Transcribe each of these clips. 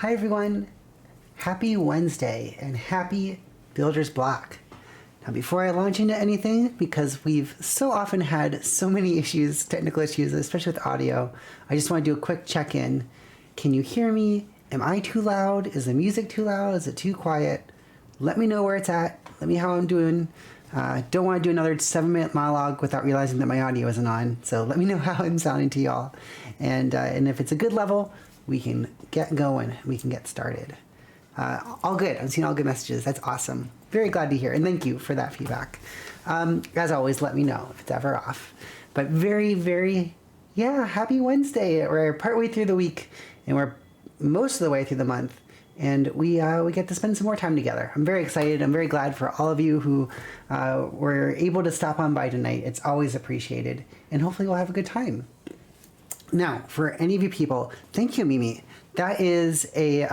Hi everyone, happy Wednesday and happy Builder's Block. Now before I launch into anything, because we've so often had so many issues, technical issues, especially with audio, I just want to do a quick check-in. Can you hear me? Am I too loud? Is the music too loud? Is it too quiet? Let me know where it's at. Let me know how I'm doing. Don't want to do another 7-minute monologue without realizing that my audio isn't on. So let me know how I'm sounding to y'all. And if it's a good level, we can get going. We can get started. All good. I'm seeing all good messages. That's awesome. Very glad to hear. And thank you for that feedback. As always, let me know if it's ever off. But very, happy Wednesday. We're partway through the week and we're most of the way through the month. And we get to spend some more time together. I'm very excited. I'm very glad for all of you who were able to stop on by tonight. It's always appreciated. And hopefully we'll have a good time. Now, for any of you people, thank you, Mimi. That is a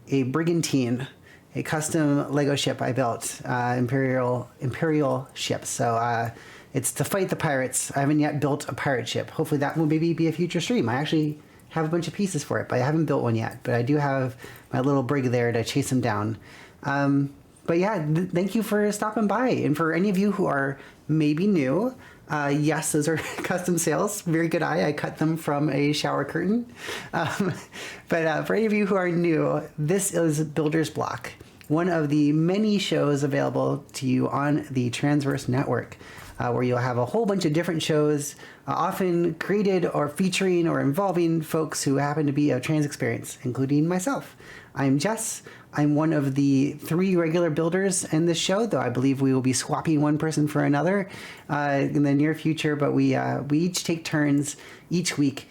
brigantine, a custom Lego ship I built, Imperial ship. So it's to fight the pirates. I haven't yet built a pirate ship. Hopefully that will maybe be a future stream. I actually have a bunch of pieces for it, but I haven't built one yet. But I do have my little brig there to chase them down. But yeah, thank you for stopping by. And for any of you who are maybe new, yes, those are custom sales. Very good eye. I cut them from a shower curtain. But for any of you who are new, this is Builder's Block, one of the many shows available to you on the Transverse Network, where you'll have a whole bunch of different shows, often created or featuring or involving folks who happen to be of trans experience, including myself. I'm Jess. I'm one of the 3 regular builders in this show, though I believe we will be swapping one person for another in the near future. But we each take turns each week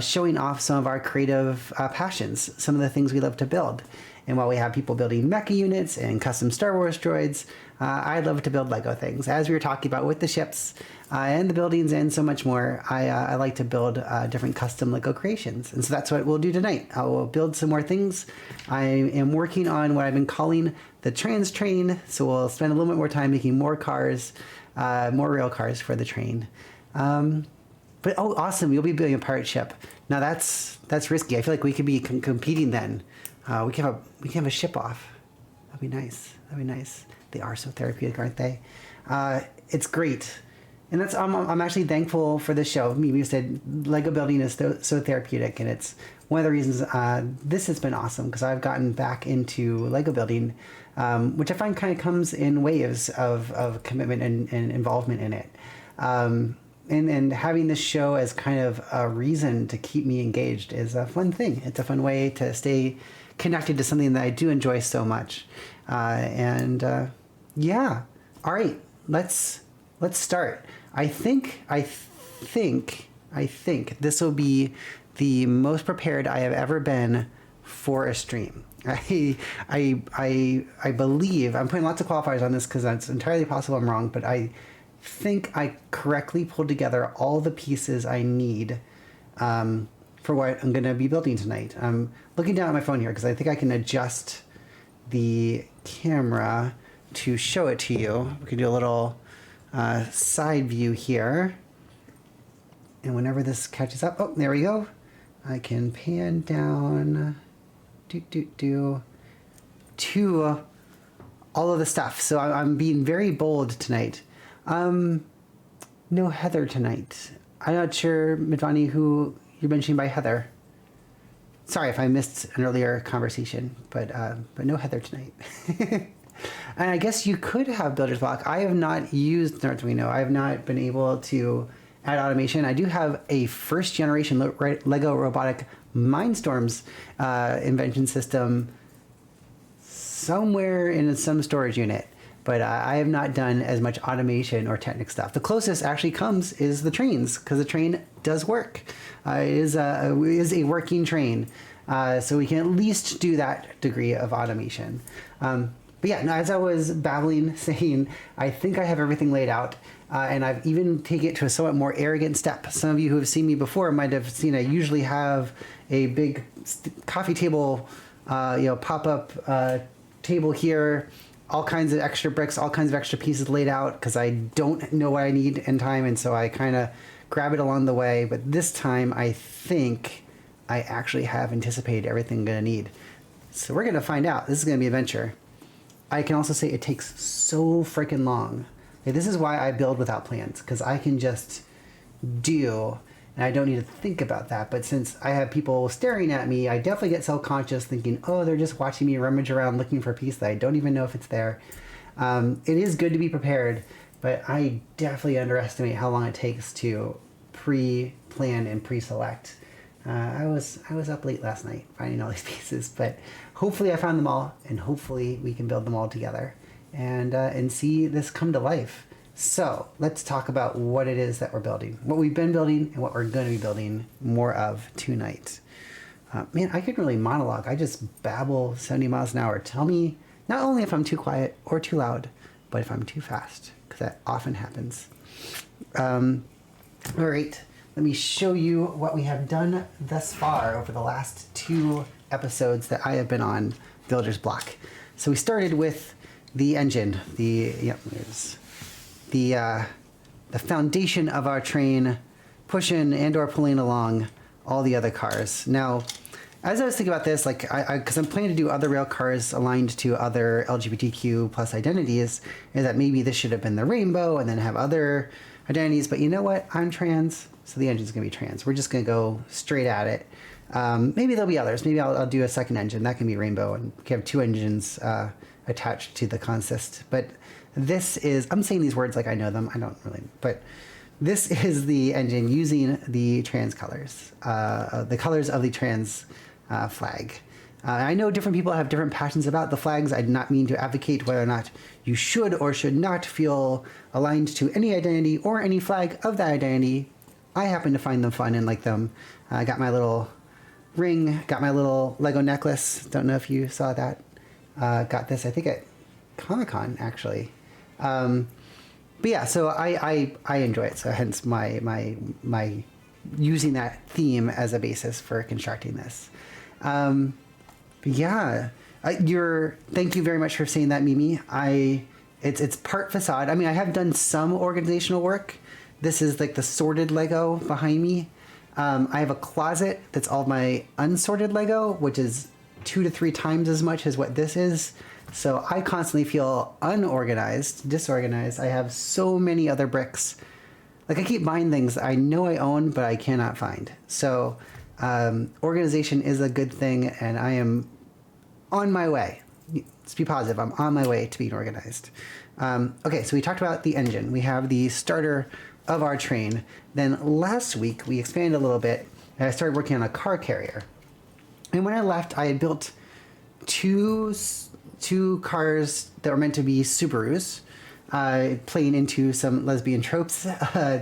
showing off some of our creative passions, some of the things we love to build. And while we have people building mecha units and custom Star Wars droids, I love to build Lego things. As we were talking about with the ships and the buildings and so much more, I like to build different custom Lego creations. And so that's what we'll do tonight. I will build some more things. I am working on what I've been calling the trans train. So we'll spend a little bit more time making more cars, more rail cars for the train. But oh, awesome. You'll be building a pirate ship. Now that's risky. I feel like we could be competing then. We can have a ship off. That'd be nice. They are so therapeutic, aren't they? It's great. And that's I'm actually thankful for this show. Mimi said Lego building is so therapeutic, and it's one of the reasons this has been awesome, because I've gotten back into Lego building, which I find kind of comes in waves of commitment and involvement in it. And having this show as kind of a reason to keep me engaged is a fun thing. It's a fun way to stay connected to something that I do enjoy so much. Yeah. All right, let's start. I think this will be the most prepared I have ever been for a stream. I believe, I'm putting lots of qualifiers on this because it's entirely possible I'm wrong, but I think I correctly pulled together all the pieces I need for what I'm going to be building tonight. I'm looking down at my phone here because I think I can adjust the camera to show it to you. We can do a little side view here. And whenever this catches up, oh, there we go. I can pan down to all of the stuff. So I'm being very bold tonight. No Heather tonight. I'm not sure, Midvani, who you're mentioning by Heather. Sorry if I missed an earlier conversation, but no Heather tonight. And I guess you could have Builder's Block. I have not used Arduino. I have not been able to add automation. I do have a first generation Lego robotic Mindstorms invention system somewhere in some storage unit. But I have not done as much automation or technical stuff. The closest actually is the trains, because the train does work. It is a working train. So we can at least do that degree of automation. But yeah, no, as I was babbling, saying, I think I have everything laid out. And I've even taken it to a somewhat more arrogant step. Some of you who have seen me before might have seen I usually have a big coffee table, pop-up table here, all kinds of extra bricks, all kinds of extra pieces laid out because I don't know what I need in time, and so I kind of grab it along the way. But this time I think I actually have anticipated everything I'm going to need. So we're going to find out. This is going to be an adventure. I can also say it takes so freaking long. Like, this is why I build without plans, because I can just do, and I don't need to think about that. But since I have people staring at me, I definitely get self-conscious thinking, oh, they're just watching me rummage around looking for a piece that I don't even know if it's there. It is good to be prepared, but I definitely underestimate how long it takes to pre-plan and pre-select. I was up late last night finding all these pieces, but hopefully I found them all, and hopefully we can build them all together and see this come to life. So let's talk about what it is that we're building, what we've been building, and what we're going to be building more of tonight. Man, I could really monologue. I just babble 70 miles an hour. Tell me not only if I'm too quiet or too loud, but if I'm too fast, because that often happens. All right. Let me show you what we have done thus far over the last 2 episodes that I have been on Builder's Block. So we started with the engine, the foundation of our train, pushing and or pulling along all the other cars. Now, as I was thinking about this, like, because I'm planning to do other rail cars aligned to other LGBTQ plus identities, is that maybe this should have been the rainbow and then have other identities. But you know what? I'm trans, so the engine's going to be trans. We're just going to go straight at it. Maybe there'll be others. Maybe I'll do a second engine. That can be rainbow, and we can have 2 engines attached to the consist. But this is, I'm saying these words like I know them. I don't really, but this is the engine using the trans colors, the colors of the trans flag. I know different people have different passions about the flags. I do not mean to advocate whether or not you should or should not feel aligned to any identity or any flag of that identity. I happen to find them fun and like them. I got my little ring, got my little Lego necklace. Don't know if you saw that. Got this, I think, at Comic-Con, actually. But yeah, so I enjoy it. So hence my using that theme as a basis for constructing this. But yeah, thank you very much for saying that, Mimi. It's part facade. I mean, I have done some organizational work. This is like the sorted Lego behind me. I have a closet that's all my unsorted Lego, which is 2 to 3 times as much as what this is. So I constantly feel unorganized, disorganized. I have so many other bricks. Like, I keep buying things I know I own, but I cannot find. So organization is a good thing, and I am on my way. Let's be positive. I'm on my way to being organized. Okay, so we talked about the engine. We have the starter of our train. Then last week, we expanded a little bit, and I started working on a car carrier. And when I left, I had built two cars that were meant to be Subarus, playing into some lesbian tropes,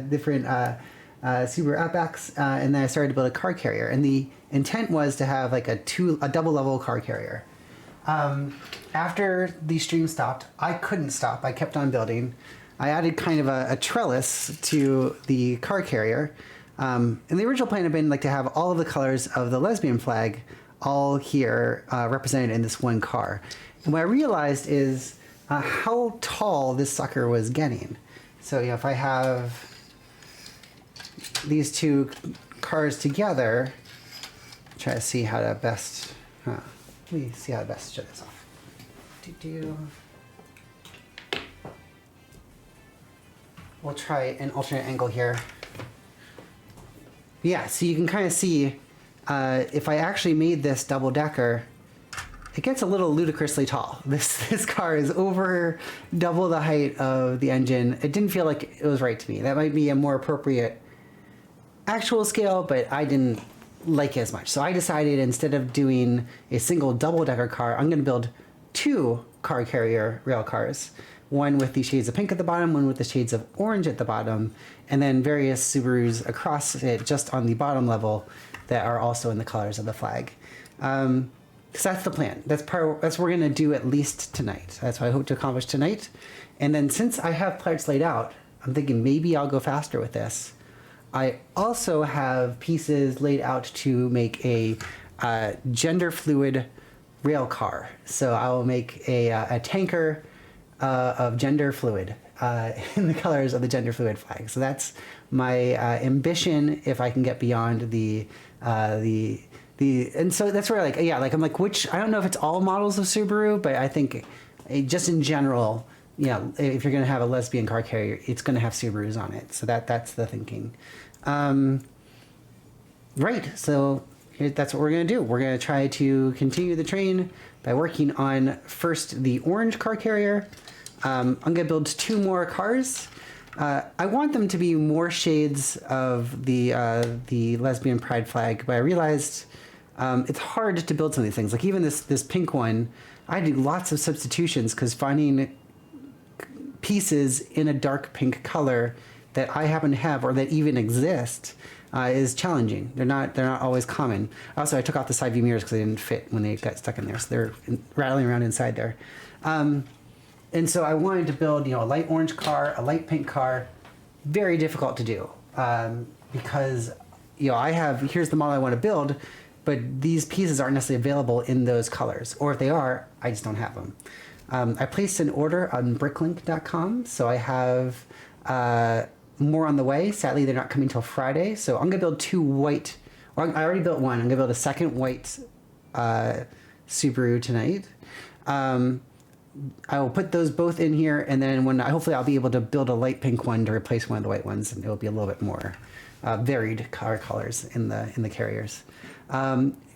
different Subaru Outbacks, and then I started to build a car carrier. And the intent was to have like a double level car carrier. After the stream stopped, I couldn't stop. I kept on building. I added kind of a trellis to the car carrier. And the original plan had been like to have all of the colors of the lesbian flag all here represented in this one car. And what I realized is how tall this sucker was getting. So, you know, if I have these 2 cars together, try to see how to best, let me see how to best show this off. We'll try an alternate angle here. Yeah, so you can kind of see if I actually made this double decker, it gets a little ludicrously tall. This car is over double the height of the engine. It didn't feel like it was right to me. That might be a more appropriate actual scale, but I didn't like it as much. So I decided, instead of doing a single double decker car, I'm going to build 2 car carrier rail cars. One with the shades of pink at the bottom, one with the shades of orange at the bottom, and then various Subarus across it just on the bottom level that are also in the colors of the flag. So that's the plan. That's what we're going to do at least tonight. That's what I hope to accomplish tonight. And then, since I have parts laid out, I'm thinking maybe I'll go faster with this. I also have pieces laid out to make a gender fluid rail car. So I will make a tanker of gender fluid. in the colors of the gender fluid flag. So that's my ambition if I can get beyond and so that's where I'm like, which, I don't know if it's all models of Subaru, but I think just in general, if you're going to have a lesbian car carrier, it's going to have Subarus on it. So that's the thinking. Right. So that's what we're going to do. We're going to try to continue the train by working on first the orange car carrier. I'm going to build 2 more cars. I want them to be more shades of the lesbian pride flag, but I realized it's hard to build some of these things. Like even this pink one, I did lots of substitutions because finding pieces in a dark pink color that I happen to have or that even exist is challenging. They're not always common. Also, I took off the side view mirrors because they didn't fit when they got stuck in there, so they're rattling around inside there. And so I wanted to build, a light orange car, a light pink car. Very difficult to do because, here's the model I want to build, but these pieces aren't necessarily available in those colors. Or if they are, I just don't have them. I placed an order on bricklink.com, so I have more on the way. Sadly, they're not coming till Friday. So I'm going to build 2 white, or I already built one. I'm going to build a second white Subaru tonight. I will put those both in here, and then hopefully I'll be able to build a light pink one to replace one of the white ones, and it will be a little bit more varied car colors in the carriers.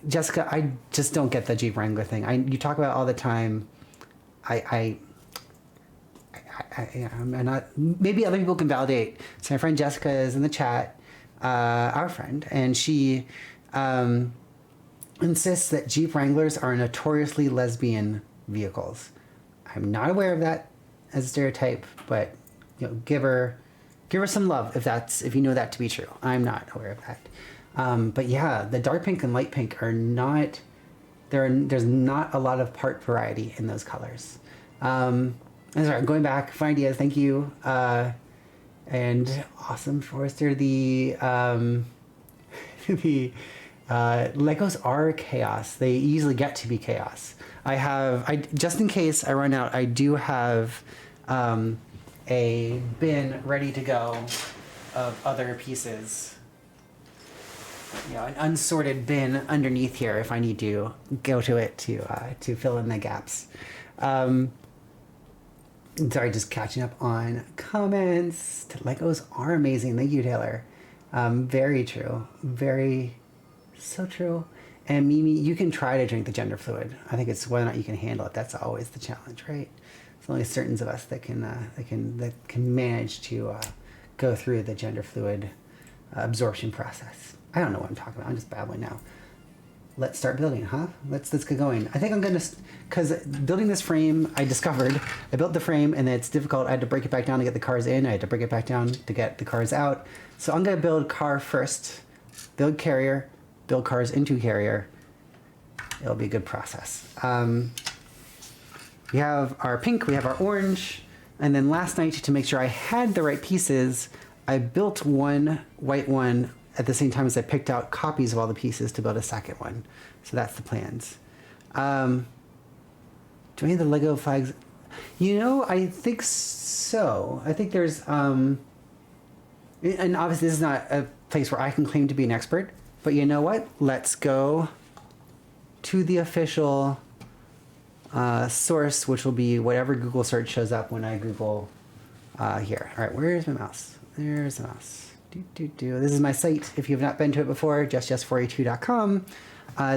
Jessica, I just don't get the Jeep Wrangler thing. You talk about it all the time. I'm not. Maybe other people can validate. So my friend Jessica is in the chat, our friend, and she insists that Jeep Wranglers are notoriously lesbian vehicles. I'm not aware of that as a stereotype, but give her some love if you know that to be true. I'm not aware of that. But yeah, the dark pink and light pink are not. There's not a lot of part variety in those colors. I'm sorry, going back, fun ideas, thank you. And awesome, Forrester. The Legos are chaos. They easily get to be chaos. Just in case I run out, I do have a bin ready to go of other pieces. An unsorted bin underneath here if I need to go to it to fill in the gaps. Sorry, just catching up on comments. Legos are amazing. Thank you, Taylor. Very true. So true. And Mimi, you can try to drink the gender fluid. I think it's whether or not you can handle it. That's always the challenge, right? It's only certain of us that can manage to go through the gender fluid absorption process. I don't know what I'm talking about. I'm just babbling now. Let's start building, huh? Let's get going. I think I'm gonna, because building this frame, I built the frame and it's difficult. I had to break it back down to get the cars in. I had to break it back down to get the cars out. So I'm gonna build car first, build carrier, build cars into carrier. It'll be a good process. We have our pink, we have our orange, and then last night, to make sure I had the right pieces, I built one white one at the same time as I picked out copies of all the pieces to build a second one. So that's the plans. Do any of the Lego flags? I think so. I think there's, and obviously this is not a place where I can claim to be an expert, but you know what? Let's go to the official source, which will be whatever Google search shows up when I Google here. All right, where's my mouse? There's the mouse. This is my site. If you have not been to it before, justjust482.com.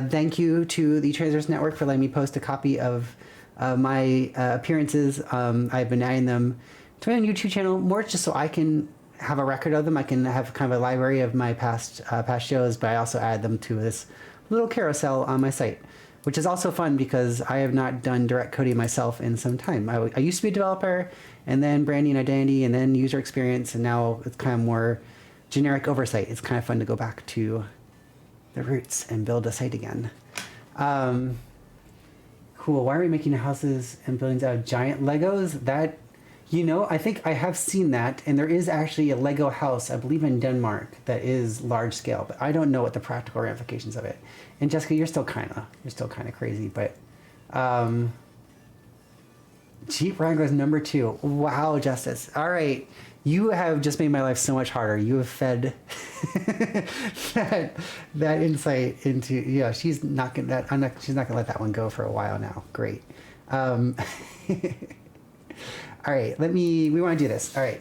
Thank you to the Transverse Network for letting me post a copy of my appearances. I've been adding them to my own YouTube channel more just so I can have a record of them. I can have kind of a library of my past shows, but I also add them to this little carousel on my site, which is also fun because I have not done direct coding myself in some time. I used to be a developer, and then branding identity, and then user experience, and now it's kind of more generic oversight. It's kind of fun to go back to the roots and build a site again. Cool. Why are we making houses and buildings out of giant Legos? That, I think I have seen that, and there is actually a Lego house, I believe in Denmark, that is large scale, but I don't know what the practical ramifications of it. And Jessica, you're still kind of crazy, but Jeep Wrangler's number 2. Wow, Justice. All right. You have just made my life so much harder. You have fed that insight into, yeah, she's not gonna let that one go for a while now. Great. All right, we want to do this. All right.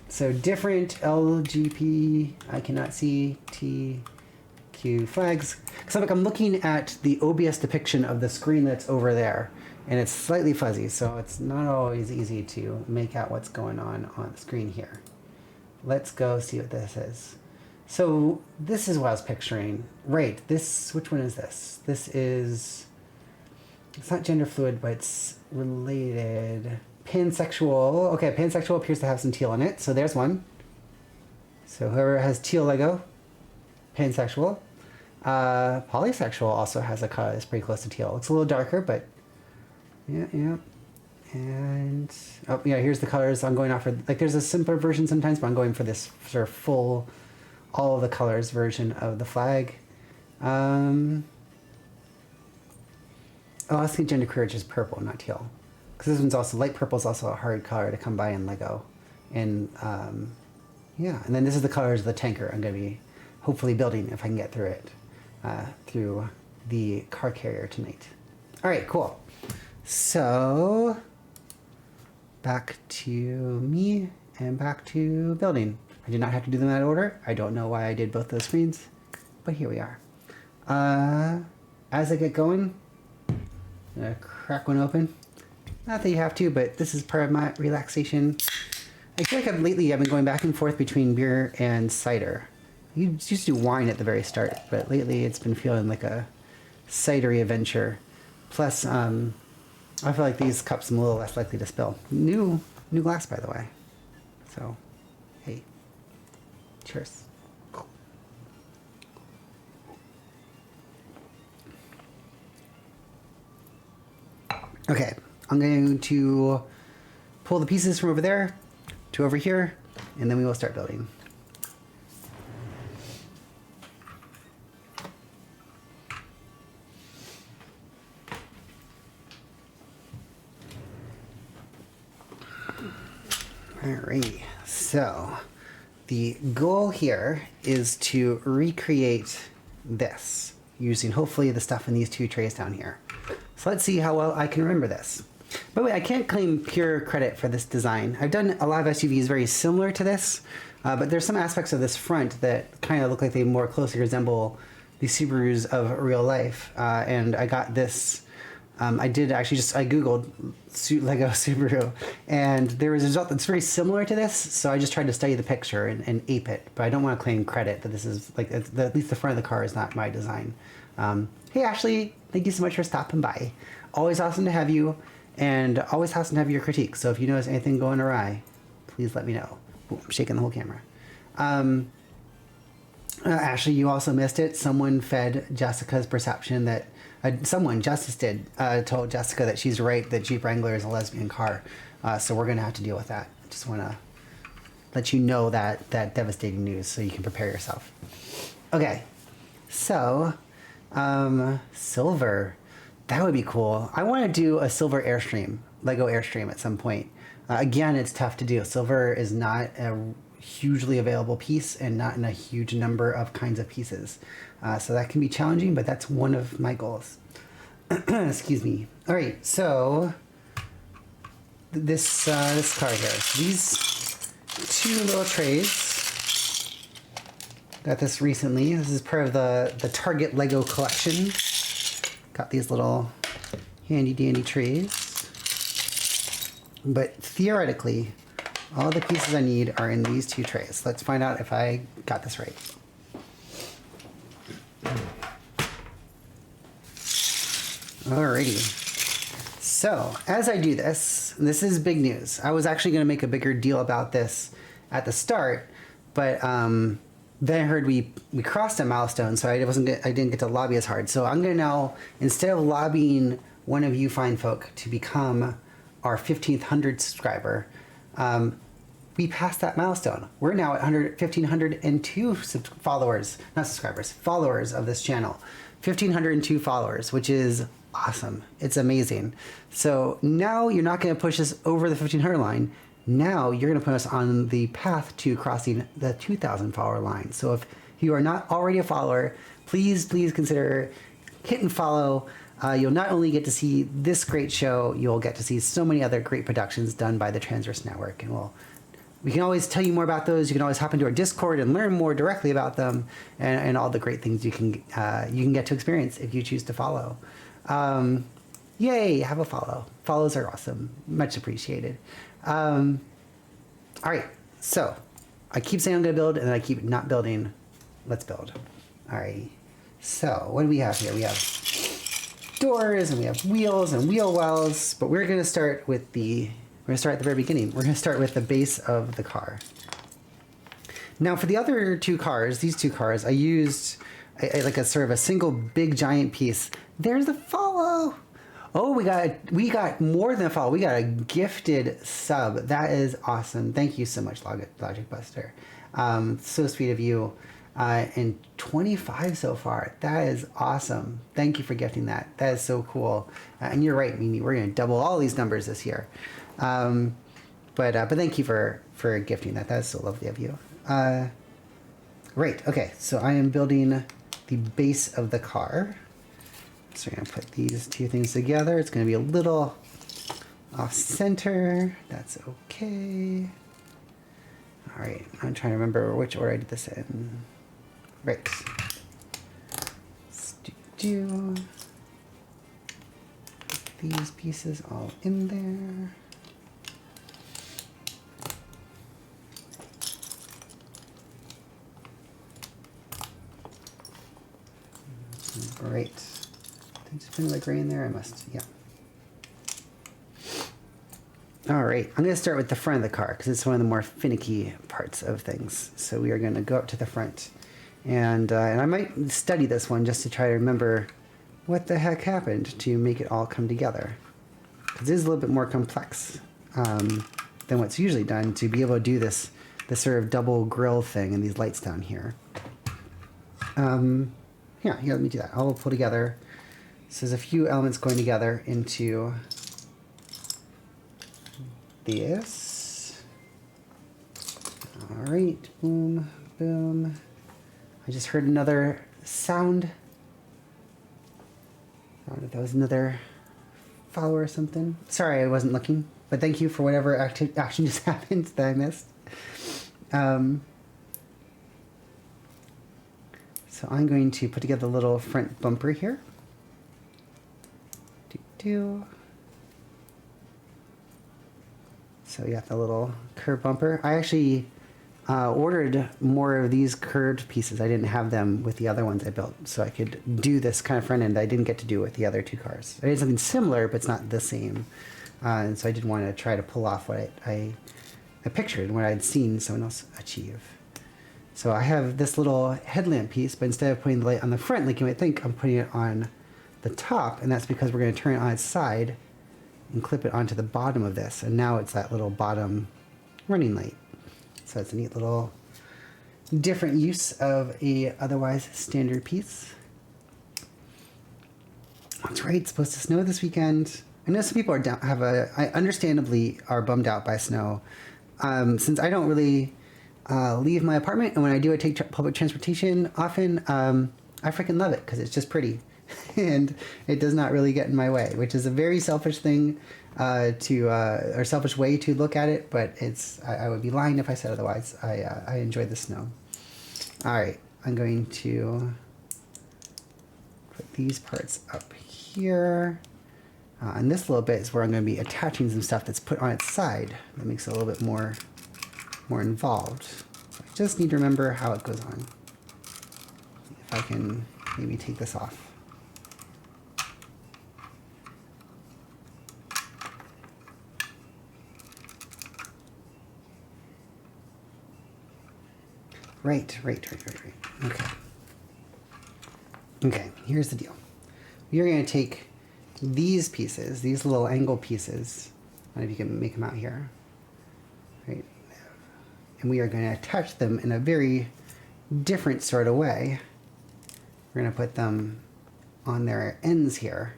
So different LGP, I cannot see, TQ flags. So I'm looking at the OBS depiction of the screen that's over there, and it's slightly fuzzy, so it's not always easy to make out what's going on the screen here. Let's go see what this is. So this is what I was picturing. Right, which one is this? This is, it's not gender fluid, but it's related. Pansexual. Okay, pansexual appears to have some teal in it, so there's one. So whoever has teal Lego, pansexual. Polysexual also has a color that's pretty close to teal. It's a little darker, but yeah. And oh yeah, here's the colors. I'm going off for, like, there's a simpler version sometimes, but I'm going for this sort of full, all of the colors version of the flag. Oh, let's see genderqueer, which is purple, not teal. Because this one's also, light purple is also a hard color to come by in Lego. And yeah, and then this is the colors of the tanker I'm going to be hopefully building if I can get through it, through the car carrier tonight. All right, cool. So back to me and back to building. I did not have to do them in that order. I don't know why I did both those screens, but here we are. As I get going, I'm going to crack one open. Not that you have to, but this is part of my relaxation. I feel like lately I've been going back and forth between beer and cider. You used to do wine at the very start, but lately it's been feeling like a cidery adventure. Plus, I feel like these cups I'm a little less likely to spill. New glass, by the way. So, hey, cheers. Okay, I'm going to pull the pieces from over there to over here, and then we will start building. Alrighty, so the goal here is to recreate this using hopefully the stuff in these 2 trays down here. So let's see how well I can remember this. By the way, I can't claim pure credit for this design. I've done a lot of SUVs very similar to this, but there's some aspects of this front that kind of look like they more closely resemble the Subarus of real life. And I got this, I Googled Lego Subaru, and there was a result that's very similar to this, so I just tried to study the picture and ape it, but I don't want to claim credit that this is, like, at least the front of the car is not my design. Hey Ashley, thank you so much for stopping by. Always awesome to have you, and always awesome to have your critiques, so if you notice anything going awry, please let me know. Ooh, I'm shaking the whole camera. Ashley, you also missed it. Someone fed Jessica's perception that, Justice did, told Jessica that she's right, that Jeep Wrangler is a lesbian car. So we're going to have to deal with that. Just want to let you know that devastating news so you can prepare yourself. Okay, so silver. That would be cool. I want to do a silver Airstream, Lego Airstream at some point. Again, it's tough to do. Silver is not a hugely available piece and not in a huge number of kinds of pieces. So that can be challenging, but that's one of my goals. Excuse me. All right, so this car here. These 2 little trays. Got this recently. This is part of the Target Lego collection. Got these little handy dandy trays. But theoretically, all the pieces I need are in these 2 trays. Let's find out if I got this right. Alrighty. So, as I do this is big news. I was actually going to make a bigger deal about this at the start, but then I heard we crossed a milestone, so I didn't get to lobby as hard. So I'm going to now, instead of lobbying one of you fine folk to become our 1,500 subscriber, we passed that milestone. We're now at 1,502 followers, not subscribers, followers of this channel. 1,502 followers, which is awesome. It's amazing. So now you're not going to push us over the 1,500 line. Now you're going to put us on the path to crossing the 2,000 follower line. So if you are not already a follower, please consider hitting follow. You'll not only get to see this great show, you'll get to see so many other great productions done by the Transverse Network. And we can always tell you more about those. You can always hop into our Discord and learn more directly about them and all the great things you can get to experience if you choose to follow. Yay, have a follow. Follows are awesome. Much appreciated. All right, so I keep saying I'm going to build, and then I keep not building. Let's build. All right, so what do we have here? We have doors, and we have wheels and wheel wells, but we're going to start at the very beginning. We're going to start with the base of the car. Now, for the other two cars, these two cars, I used like a sort of a single big giant piece. There's the follow. Oh, we got more than a follow. We got a gifted sub. That is awesome. Thank you so much, Logic Buster. So sweet of you. And 25 so far. That is awesome. Thank you for gifting that. That is so cool. And you're right, Mimi. We're going to double all these numbers this year. But thank you for gifting that. That is so lovely of you. Right. Okay. So I am building the base of the car. So we're going to put these two things together. It's going to be a little off center. That's okay. All right. I'm trying to remember which order I did this in. Right. Let's do these pieces all in there. Right. Did I just put the gray in there? I must, yeah. All right, I'm gonna start with the front of the car because it's one of the more finicky parts of things. So we are gonna go up to the front, and I might study this one just to try to remember what the heck happened to make it all come together. Because it is a little bit more complex than what's usually done to be able to do this sort of double grill thing and these lights down here. Yeah, here, let me do that. I'll pull together. So there's a few elements going together into this. All right, boom, boom. I just heard another sound. I don't know if that was another follower or something. Sorry, I wasn't looking, but thank you for whatever action just happened that I missed. So I'm going to put together a little front bumper here. So you got the little curved bumper. I actually ordered more of these curved pieces. I didn't have them with the other ones I built, so I could do this kind of front end I didn't get to do with the other two cars. I did something similar, but it's not the same. And so I did want to try to pull off what I pictured, what I'd seen someone else achieve. So I have this little headlamp piece, but instead of putting the light on the front like you might think, I'm putting it on the top, and that's because we're going to turn it on its side and clip it onto the bottom of this. And now it's that little bottom running light. So it's a neat little different use of a otherwise standard piece. That's right, it's supposed to snow this weekend. I know some people are down, understandably are bummed out by snow. Since I don't really leave my apartment, and when I do, I take public transportation often. I freaking love it because it's just pretty, and it does not really get in my way, which is a very selfish thing or selfish way to look at it. But I would be lying if I said otherwise. I enjoy the snow. All right, I'm going to put these parts up here. And this little bit is where I'm going to be attaching some stuff that's put on its side. That makes it a little bit more involved. So I just need to remember how it goes on. If I can maybe take this off. Right. Okay. Okay, here's the deal. We are going to take these pieces, these little angle pieces, I don't know if you can make them out here, right? And we are going to attach them in a very different sort of way. We're going to put them on their ends here,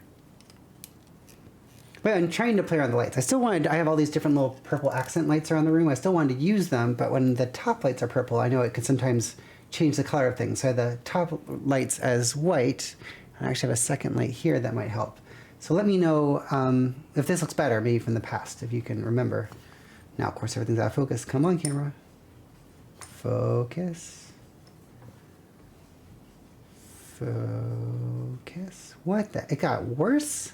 But I'm trying to play around the lights. I have all these different little purple accent lights around the room. I still wanted to use them, but when the top lights are purple, I know it can sometimes change the color of things. So I have the top lights as white. I actually have a second light here that might help. So let me know if this looks better, maybe from the past, if you can remember. Now, of course, everything's out of focus. Come on, camera. Focus. Focus. What the? It got worse?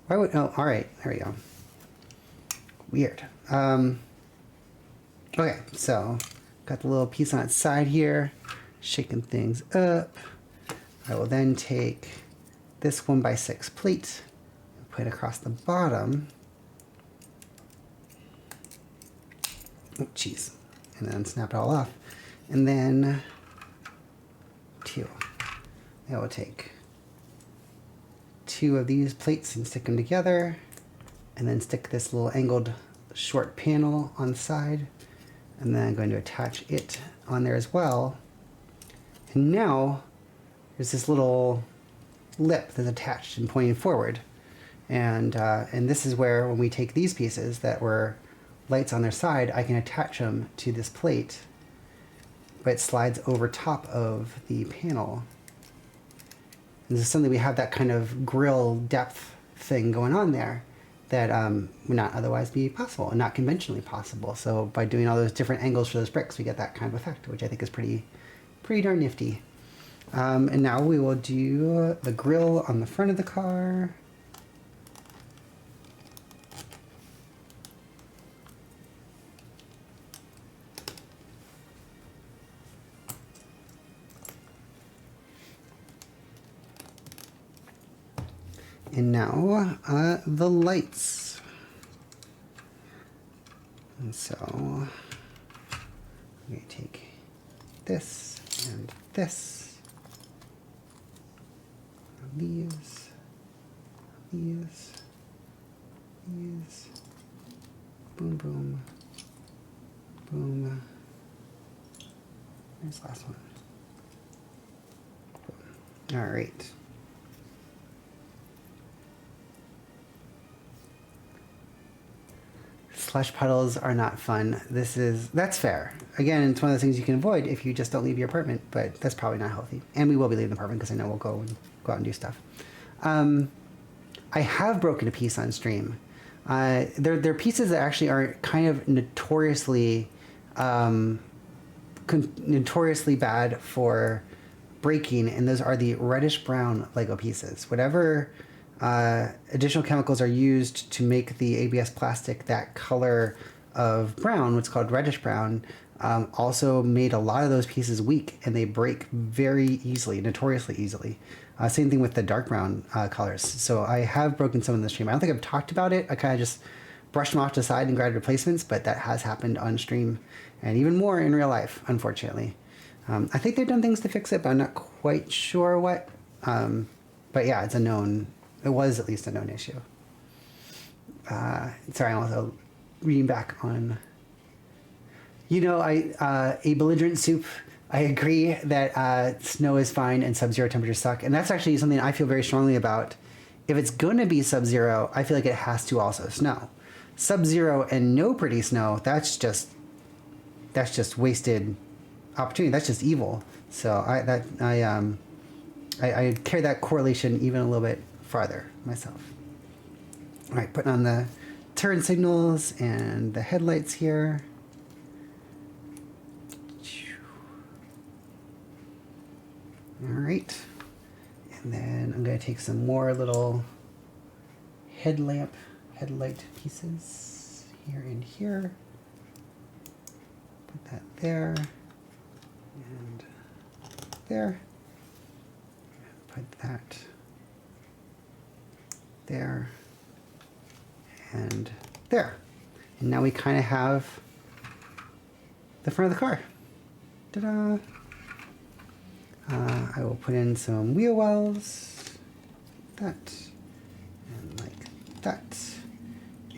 Why would, oh, all right, there we go. Weird. Okay, so got the little piece on its side here, shaking things up. I will then take this 1x6 plate and put it across the bottom. Oh, geez. And then snap it all off. And then I will take 2 of these plates and stick them together, and then stick this little angled short panel on the side, and then I'm going to attach it on there as well. And now there's this little lip that's attached and pointing forward, and this is where, when we take these pieces that were lights on their side, I can attach them to this plate, but it slides over top of the panel. This is something we have, that kind of grill depth thing going on there that would not otherwise be possible and not conventionally possible. So by doing all those different angles for those bricks, we get that kind of effect, which I think is pretty darn nifty. And now we will do the grill on the front of the car. And now the lights. And so I'm going to take this and this, these, boom, boom, boom. Where's the last one? Boom. All right. Slush puddles are not fun. That's fair. Again, it's one of those things you can avoid if you just don't leave your apartment, but that's probably not healthy. And we will be leaving the apartment because I know we'll go out and do stuff. I have broken a piece on stream. They're pieces that actually are kind of notoriously bad for breaking, and those are the reddish brown Lego pieces. Whatever additional chemicals are used to make the ABS plastic that color of brown, what's called reddish brown, also made a lot of those pieces weak, and they break very easily, notoriously easily. Same thing with the dark brown colors. So I have broken some in the stream. I don't think I've talked about it. I kind of just brushed them off to the side and grabbed replacements, but that has happened on stream, and even more in real life, unfortunately. I think they've done things to fix it, but I'm not quite sure what. But yeah, it was at least a known issue. Sorry, I'm also reading back on, a belligerent soup. I agree that snow is fine and sub-zero temperatures suck. And that's actually something I feel very strongly about. If it's going to be sub-zero, I feel like it has to also snow. Sub-zero and no pretty snow, that's just wasted opportunity. That's just evil. So I carry that correlation even a little bit farther myself. All right, putting on the turn signals and the headlights here. All right, and then I'm going to take some more little headlight pieces here and here. Put that there and there. Put that there and there. And now we kind of have the front of the car. Ta-da! I will put in some wheel wells, like that, and like that.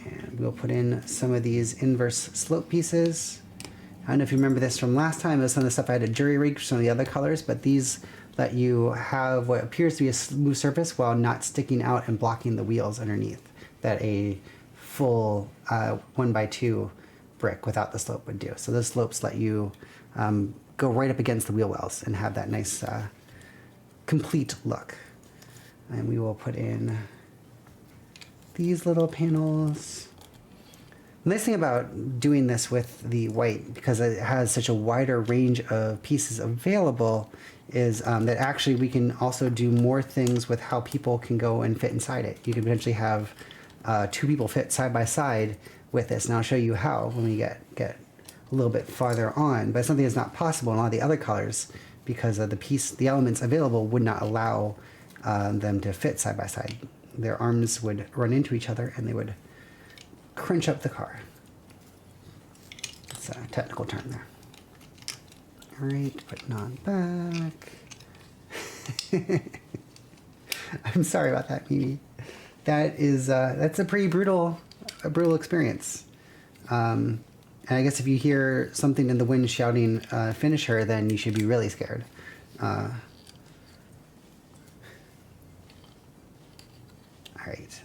And we'll put in some of these inverse slope pieces. I don't know if you remember this from last time. It was some of the stuff I had to jury rig for some of the other colors, but these let you have what appears to be a smooth surface while not sticking out and blocking the wheels underneath. that a full 1x2 brick without the slope would do. So those slopes let you go right up against the wheel wells and have that nice complete look. And we will put in these little panels. The nice thing about doing this with the white, because it has such a wider range of pieces available, is that actually we can also do more things with how people can go and fit inside it. You can potentially have 2 people fit side by side with this, and I'll show you how when we get a little bit farther on. But something that's not possible in a lot of the other colors because of the elements available would not allow them to fit side by side. Their arms would run into each other and they would crunch up the car. It's a technical term there. All right, putting on back. I'm sorry about that, Mimi. That's a pretty brutal experience. And I guess if you hear something in the wind shouting, finish her, then you should be really scared. All right.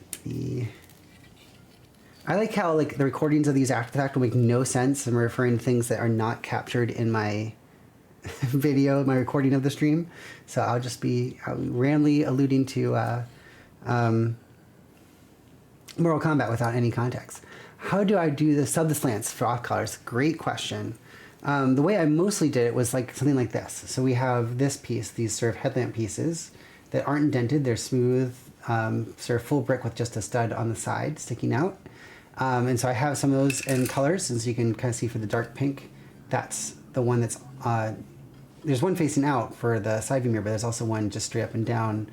I like how the recordings of these after the fact will make no sense. I'm referring to things that are not captured in my video, my recording of the stream. So I'll be randomly alluding to Mortal Kombat without any context. How do I do the slants for off colors? Great question. The way I mostly did it was something like this. So we have this piece, these sort of headlamp pieces that aren't indented. They're smooth, sort of full brick with just a stud on the side sticking out. And so I have some of those in colors, and so you can kind of see for the dark pink, that's the one that's, there's one facing out for the side view mirror, but there's also one just straight up and down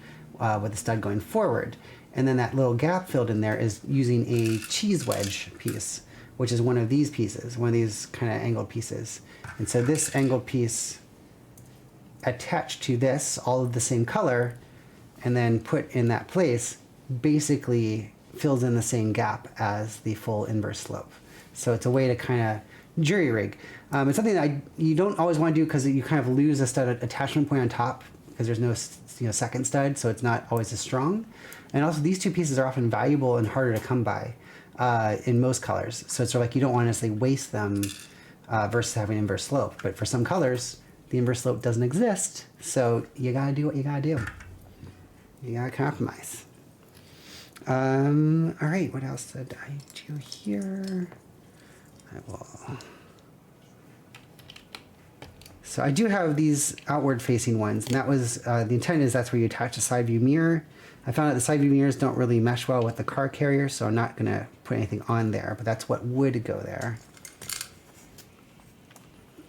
with the stud going forward. And then that little gap filled in there is using a cheese wedge piece, which is one of these pieces, one of these kind of angled pieces. And so this angled piece attached to this, all of the same color, and then put in that place, basically fills in the same gap as the full inverse slope. So it's a way to kind of jury rig. It's something that you don't always want to do because you kind of lose a stud attachment point on top because there's no second stud, so it's not always as strong. And also these two pieces are often valuable and harder to come by in most colors. So it's sort of you don't want to necessarily waste them versus having inverse slope. But for some colors, the inverse slope doesn't exist. So you gotta do what you gotta do. You gotta compromise. All right, what else did I do here? So I do have these outward facing ones, and that was, the intent is that's where you attach a side view mirror. I found out the side view mirrors don't really mesh well with the car carrier, so I'm not gonna put anything on there, but that's what would go there.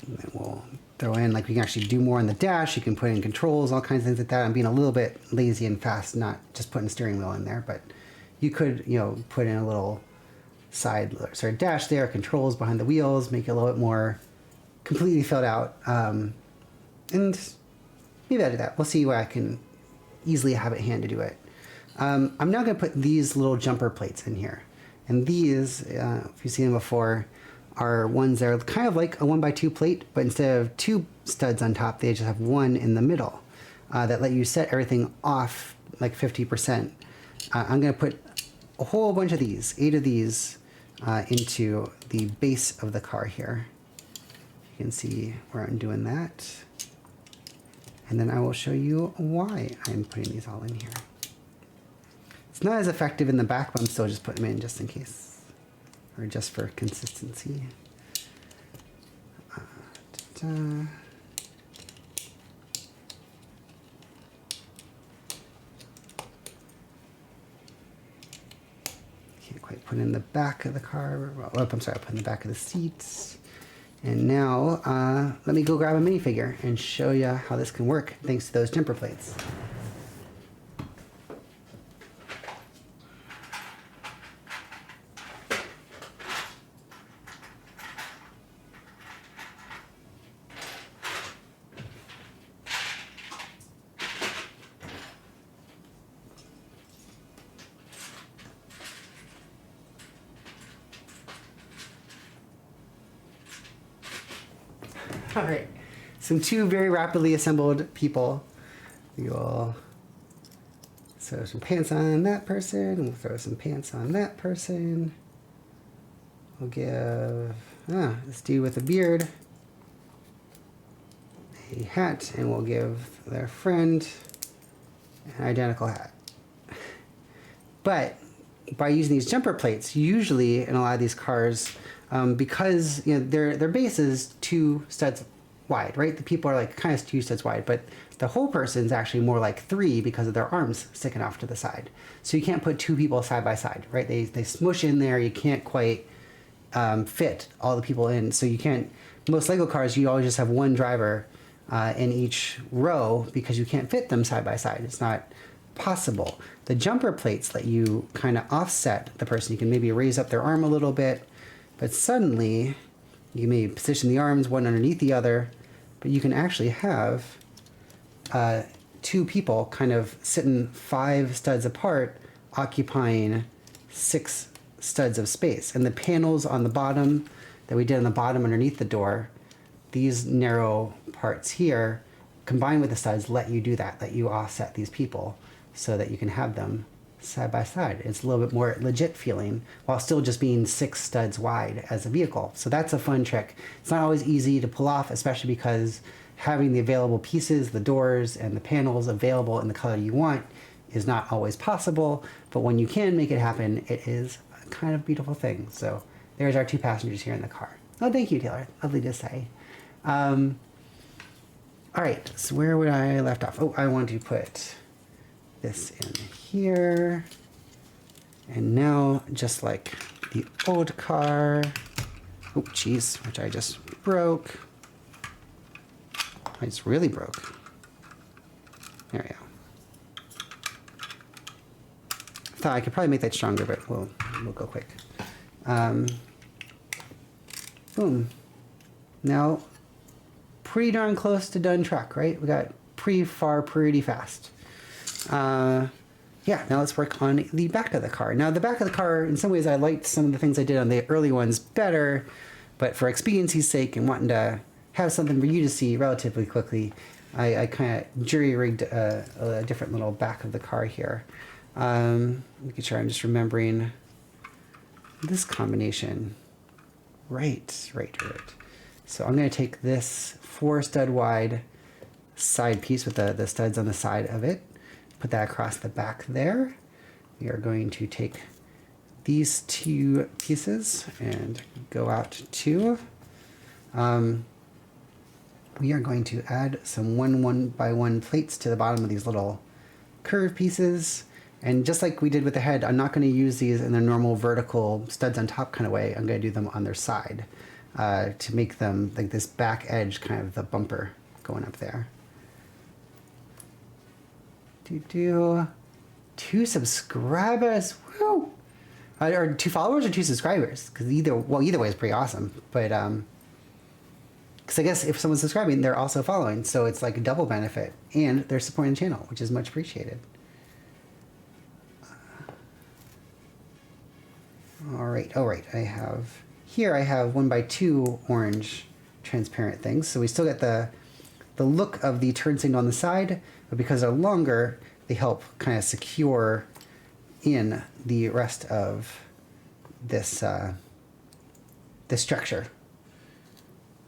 And then we'll throw in, we can actually do more on the dash. You can put in controls, all kinds of things like that. I'm being a little bit lazy and fast, not just putting a steering wheel in there, but you could, put in a little side sort of dash there, controls behind the wheels, make it a little bit more completely filled out. And maybe I'll do that. We'll see where I can easily have it hand to do it. I'm now going to put these little jumper plates in here. And these, if you've seen them before, are ones that are kind of like a 1x2 plate, but instead of 2 studs on top, they just have 1 in the middle that let you set everything off 50%. I'm going to put a whole bunch of these, 8 of these, into the base of the car here. You can see where I'm doing that. And then I will show you why I'm putting these all in here. It's not as effective in the back, but I'm still just putting them in just in case, or just for consistency. Can't quite put in the back of the car. Oh, I'm sorry, I put in the back of the seats. And now, let me go grab a minifigure and show you how this can work thanks to those jumper plates. All right, so 2 very rapidly assembled people. So throw some pants on that person. We'll throw some pants on that person. We'll give this dude with a beard a hat, and we'll give their friend an identical hat. But by using these jumper plates, usually in a lot of these cars, because their base is 2 studs wide, right? The people are like kind of 2 studs wide, but the whole person's actually more like 3 because of their arms sticking off to the side. So you can't put 2 people side by side, right? They smush in there. You can't quite fit all the people in. So you can't. Most Lego cars, you always just have one driver in each row because you can't fit them side by side. It's not possible. The jumper plates let you kind of offset the person. You can maybe raise up their arm a little bit, but suddenly you may position the arms one underneath the other, but you can actually have 2 people kind of sitting 5 studs apart, occupying 6 studs of space. And the panels on the bottom that we did on the bottom underneath the door, these narrow parts here, combined with the studs, let you do that, let you offset these people so that you can have them side by side. It's a little bit more legit feeling while still just being 6 studs wide as a vehicle. So that's a fun trick. It's not always easy to pull off, especially because having the available pieces, the doors and the panels available in the color you want is not always possible. But when you can make it happen, it is a kind of beautiful thing. So there's our 2 passengers here in the car. Oh, thank you, Taylor. Lovely to say. All right, so where would I left off? Oh, I want to put this in here. And now, just like the old car, oh, geez, which I just broke. I just really broke. There we go. I thought I could probably make that stronger, but we'll go quick. Boom. Now, pretty darn close to done truck, right? We got pretty fast. Yeah, now let's work on the back of the car. Now, the back of the car, in some ways, I liked some of the things I did on the early ones better, but for expediency's sake and wanting to have something for you to see relatively quickly, I kind of jury-rigged a different little back of the car here. Making sure I'm just remembering this combination. Right. So I'm going to take this 4 stud wide side piece with the studs on the side of it, put that across the back there. We are going to take these 2 pieces and go out 2. We are going to add some 1 by 1 plates to the bottom of these little curved pieces. And just like we did with the head, I'm not going to use these in the normal vertical studs on top kind of way. I'm going to do them on their side to make them like this back edge, kind of the bumper going up there. 2 subscribers, woo! Or 2 followers or 2 subscribers? Because either way is pretty awesome. But because I guess if someone's subscribing, they're also following, so it's like a double benefit, and they're supporting the channel, which is much appreciated. All right. I have 1 by 2 orange transparent things. So we still get the look of the turn signal on the side, but because they're longer, they help kind of secure in the rest of this this structure.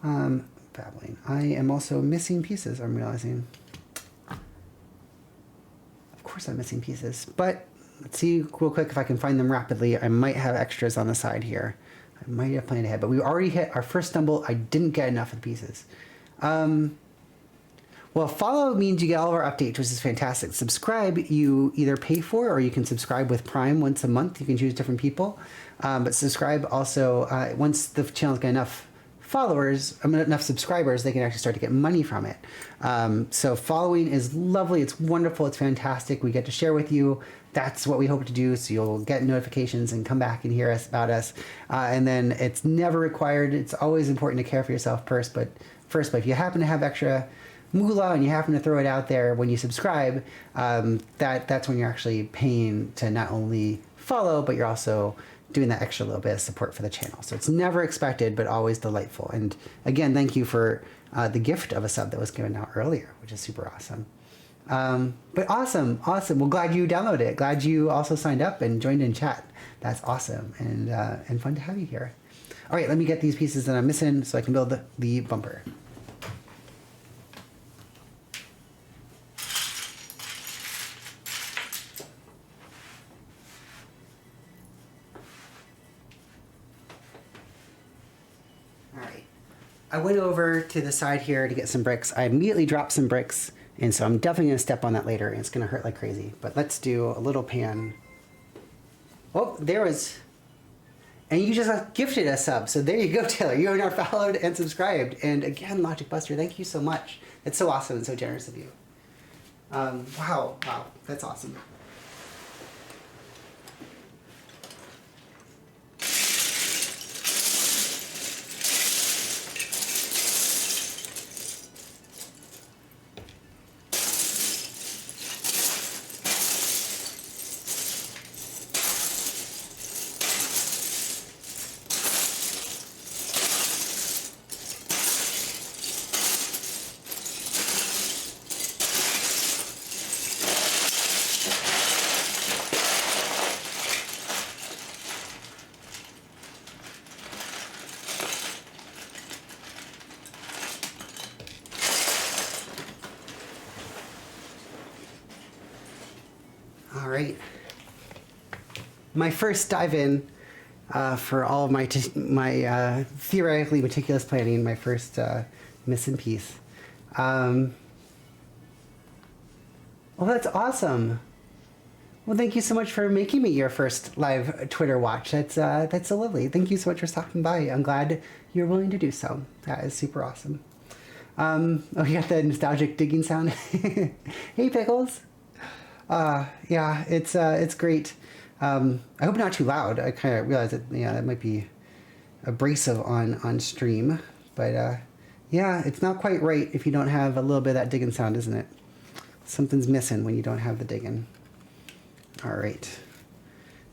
Babbling. I am also missing pieces, I'm realizing. Of course I'm missing pieces, but let's see real quick if I can find them rapidly. I might have extras on the side here. I might have planned ahead, but we already hit our first stumble. I didn't get enough of the pieces. Well, follow means you get all of our updates, which is fantastic. Subscribe, you either pay for or you can subscribe with Prime once a month. You can choose different people. But subscribe also, once the channel's got enough followers, enough subscribers, they can actually start to get money from it. So following is lovely. It's wonderful. It's fantastic. We get to share with you. That's what we hope to do. So you'll get notifications and come back and hear us about us. And then it's never required. It's always important to care for yourself first. But if you happen to have extra moolah and you happen to throw it out there when you subscribe, that's when you're actually paying to not only follow, but you're also doing that extra little bit of support for the channel. So it's never expected, but always delightful. And again, thank you for the gift of a sub that was given out earlier, which is super awesome. But awesome. Well, glad you downloaded it. Glad you also signed up and joined in chat. That's awesome and fun to have you here. All right, let me get these pieces that I'm missing so I can build the bumper. I went over to the side here to get some bricks. I immediately dropped some bricks, and so I'm definitely going to step on that later, and it's going to hurt like crazy. But let's do a little pan. Oh, there was... And you just gifted a sub, so there you go, Taylor. You are now followed and subscribed. And again, Logic Buster, thank you so much. It's so awesome and so generous of you. Wow, that's awesome. All right. My first dive in for all of my theoretically meticulous planning, my first missing piece. Oh, that's awesome. Well, thank you so much for making me your first live Twitter watch. That's so lovely. Thank you so much for stopping by. I'm glad you're willing to do so. That is super awesome. Oh, you got the nostalgic digging sound. Hey, Pickles. Yeah, it's great. I hope not too loud. I kind of realized that, yeah, that might be abrasive on stream, but yeah, it's not quite right if you don't have a little bit of that digging sound, isn't it? Something's missing when you don't have the digging. All right.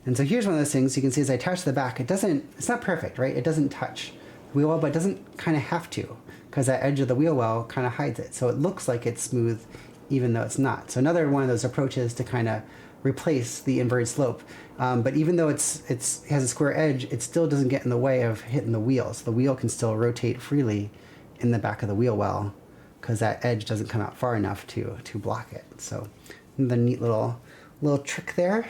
And so here's one of those things you can see as I attach to the back. It's not perfect, right? It doesn't touch the wheel well, but it doesn't kind of have to, because that edge of the wheel well kind of hides it. So it looks like it's smooth even though it's not. So another one of those approaches to kind of replace the inverted slope. But even though it has a square edge, it still doesn't get in the way of hitting the wheel. So the wheel can still rotate freely in the back of the wheel well, because that edge doesn't come out far enough to block it. So the neat little trick there.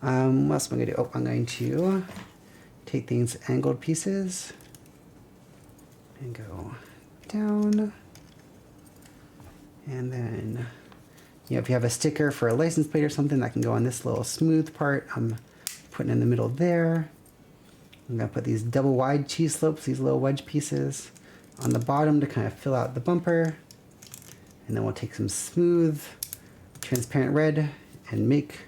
What else am I going to do? Oh, I'm going to take these angled pieces and go down. And then, you know, if you have a sticker for a license plate or something, that can go on this little smooth part. I'm putting in the middle there. I'm going to put these double wide cheese slopes, these little wedge pieces, on the bottom to kind of fill out the bumper. And then we'll take some smooth, transparent red and make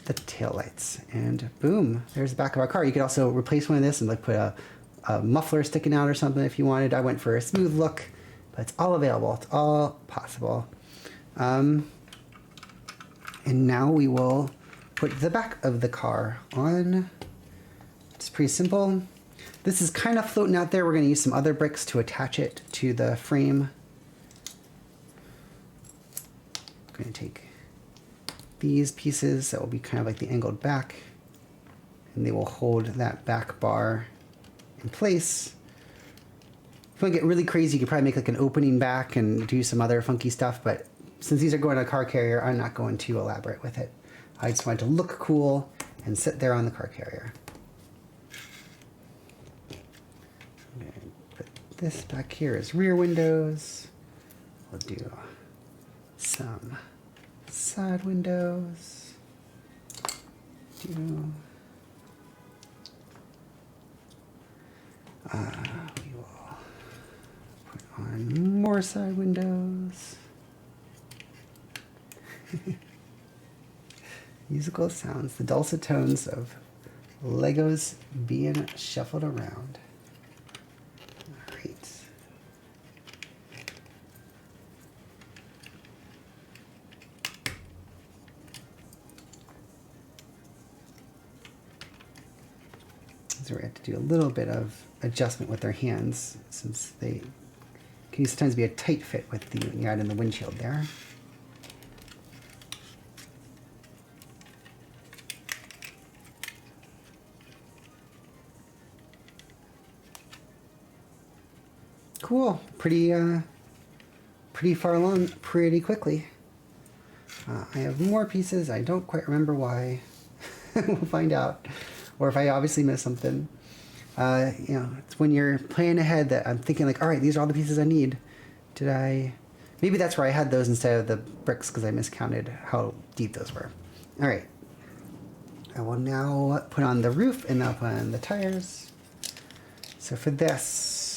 the taillights. And boom, there's the back of our car. You could also replace one of this and like put a muffler sticking out or something if you wanted. I went for a smooth look, but it's all available. It's all possible. And now we will put the back of the car on. It's pretty simple. This is kind of floating out there. We're going to use some other bricks to attach it to the frame. I'm going to take these pieces that will be kind of like the angled back, and they will hold that back bar in place. If you want to get really crazy, you could probably make like an opening back and do some other funky stuff, but since these are going on a car carrier, I'm not going too elaborate with it. I just want it to look cool and sit there on the car carrier. I'm going to put this back here as rear windows. We'll do some side windows. We will put on more side windows. Musical sounds, the dulcet tones of Legos being shuffled around. All right. So we have to do a little bit of adjustment with their hands, since they can sometimes be a tight fit with the when you're out in the windshield there. Cool. Pretty far along pretty quickly. I have more pieces. I don't quite remember why. We'll find out. Or if I obviously missed something. You know, it's when you're playing ahead that I'm thinking like, all right, these are all the pieces I need. Did I... Maybe that's where I had those instead of the bricks because I miscounted how deep those were. All right. I will now put on the roof and I'll put on the tires. So for this,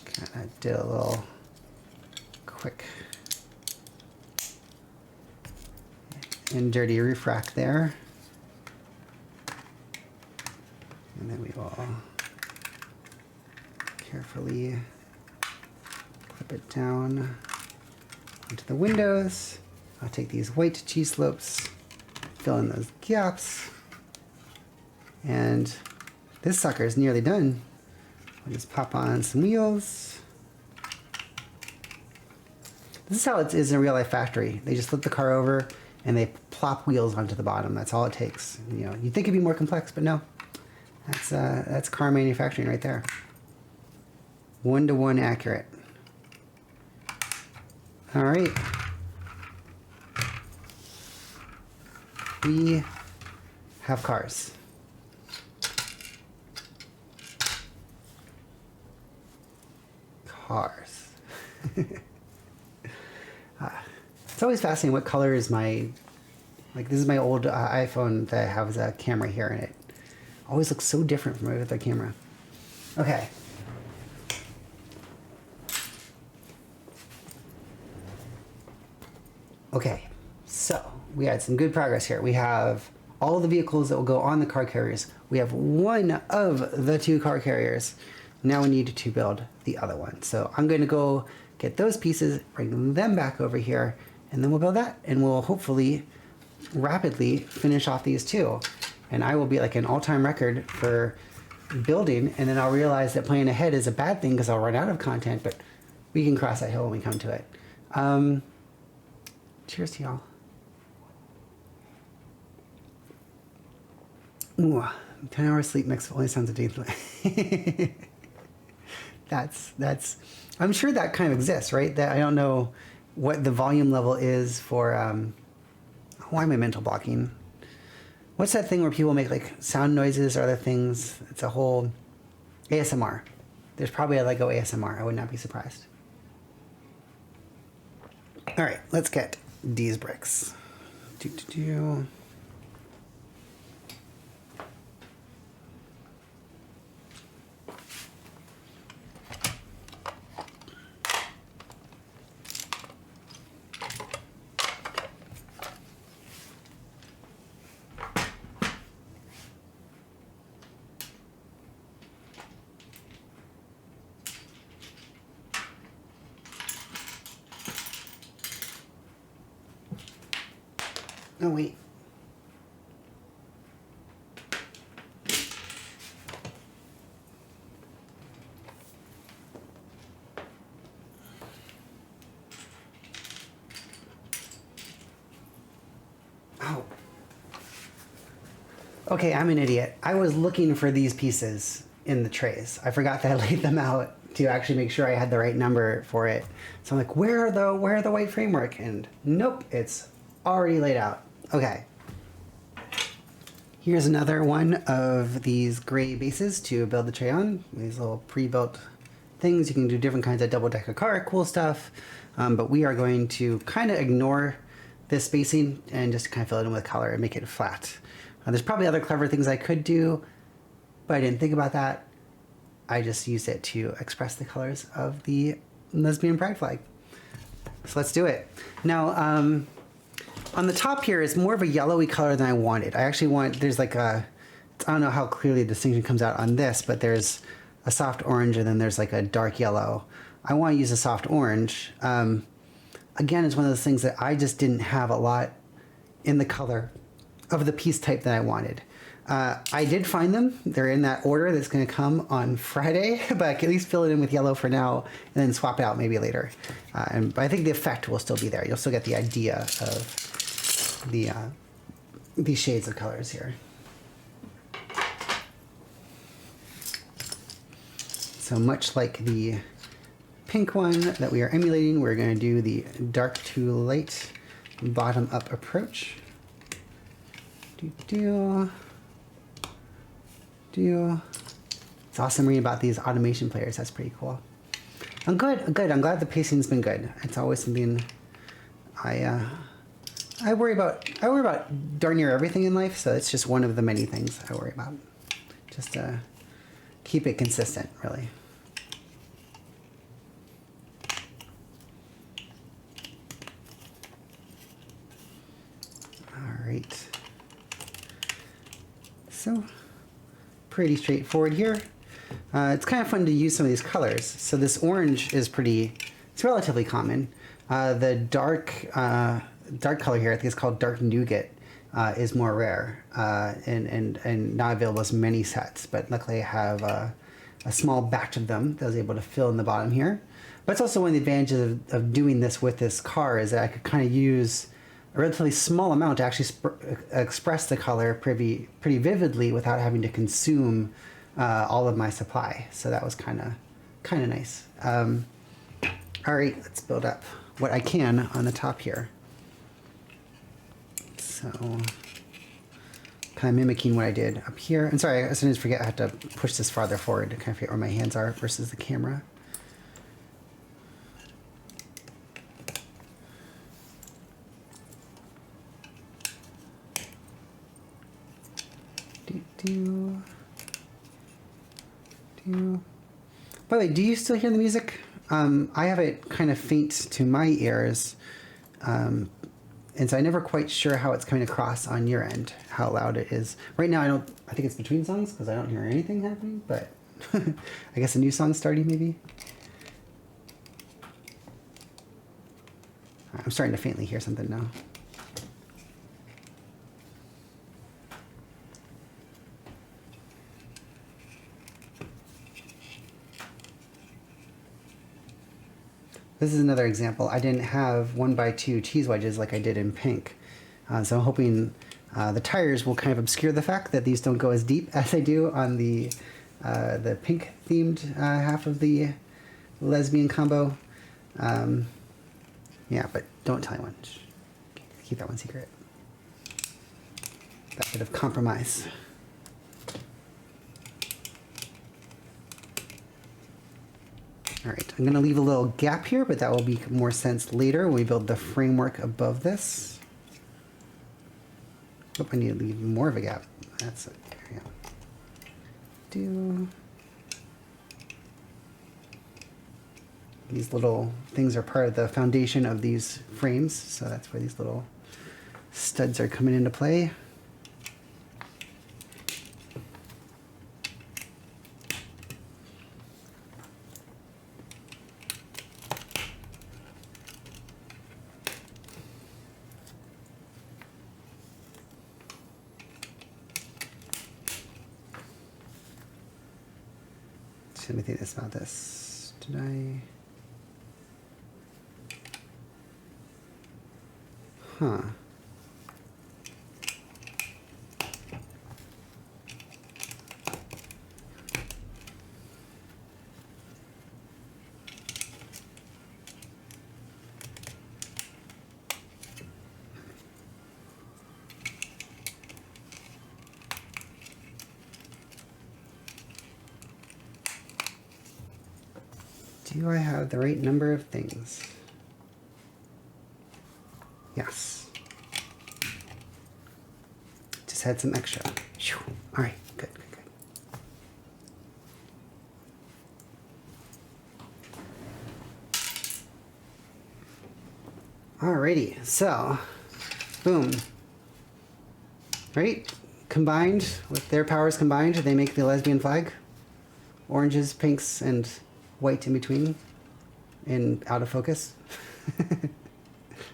kind of did a little quick and dirty roof rack there. And then we will carefully clip it down onto the windows. I'll take these white cheese slopes, fill in those gaps, and this sucker is nearly done. I'll just pop on some wheels. This is how it is in a real life factory. They just flip the car over and they plop wheels onto the bottom. That's all it takes. You know, you'd think it'd be more complex, but no. That's car manufacturing right there. 1-to-1 accurate. All right. We have cars. Cars. It's always fascinating what color is my, like this is my old iPhone that I have as a camera here, and it always looks so different from my other camera. Okay. Okay, so we had some good progress here. We have all the vehicles that will go on the car carriers. We have one of the 2 car carriers. Now we need to build the other one. So I'm going to go get those pieces, bring them back over here, and then we'll build that. And we'll hopefully rapidly finish off these 2. And I will be like an all-time record for building, and then I'll realize that playing ahead is a bad thing because I'll run out of content, but we can cross that hill when we come to it. Cheers to y'all. Ooh, 10 hours sleep makes only sounds a day. That's I'm sure that kind of exists, right? That I don't know what the volume level is for why am I mental blocking? What's that thing where people make like sound noises or other things? It's a whole ASMR. There's probably a Lego ASMR. I would not be surprised. All right, let's get these bricks. Oh, wait. Oh. Okay, I'm an idiot. I was looking for these pieces in the trays. I forgot that I laid them out to actually make sure I had the right number for it. So I'm like, where are the white framework? And nope, it's already laid out. Okay. Here's another one of these gray bases to build the tray on. These little pre-built things. You can do different kinds of double-decker car, cool stuff. But we are going to kind of ignore this spacing and just kind of fill it in with color and make it flat. There's probably other clever things I could do, but I didn't think about that. I just used it to express the colors of the lesbian pride flag. So let's do it. Now, on the top here is more of a yellowy color than I wanted. I actually want, there's like a, I don't know how clearly the distinction comes out on this, but there's a soft orange and then there's like a dark yellow. I want to use a soft orange. Again, it's one of those things that I just didn't have a lot in the color of the piece type that I wanted. I did find them. They're in that order that's going to come on Friday, but I can at least fill it in with yellow for now and then swap it out maybe later. But I think the effect will still be there. You'll still get the idea of these shades of colors here. So much like the pink one that we are emulating, we're going to do the dark to light bottom up approach. It's awesome reading about these automation players. That's pretty cool. I'm good. I'm glad the pacing's been good. It's always something I worry about. I worry about darn near everything in life, so it's just one of the many things I worry about. Just keep it consistent, really. All right. So pretty straightforward here. It's kind of fun to use some of these colors. So this orange is it's relatively common. The dark color here, I think it's called dark nougat, is more rare and not available as many sets. But luckily I have a small batch of them that I was able to fill in the bottom here. But it's also one of the advantages of doing this with this car is that I could kind of use a relatively small amount to actually express the color pretty vividly without having to consume all of my supply. So that was kind of nice. All right, let's build up what I can on the top here. So kind of mimicking what I did up here. And sorry, I sometimes forget I have to push this farther forward to kind of figure out where my hands are versus the camera. By the way, do you still hear the music? I have it kind of faint to my ears, and so I'm never quite sure how it's coming across on your end, how loud it is. Right now, I think it's between songs because I don't hear anything happening, but I guess a new song starting maybe. I'm starting to faintly hear something now. This is another example. I didn't have 1x2 cheese wedges like I did in pink. So I'm hoping the tires will kind of obscure the fact that these don't go as deep as they do on the pink themed half of the lesbian combo. Yeah, but don't tell anyone. Keep that one secret. That bit of compromise. All right, I'm gonna leave a little gap here, but that will make more sense later when we build the framework above this. Oh, I need to leave more of a gap. That's it, there we go. These little things are part of the foundation of these frames, so that's where these little studs are coming into play. Let me think about this. Did I? Huh. Do I have the right number of things? Yes. Just had some extra. All right, good. Alrighty, so, boom. Right? Combined, with their powers combined, they make the lesbian flag. Oranges, pinks, and white in between and out of focus.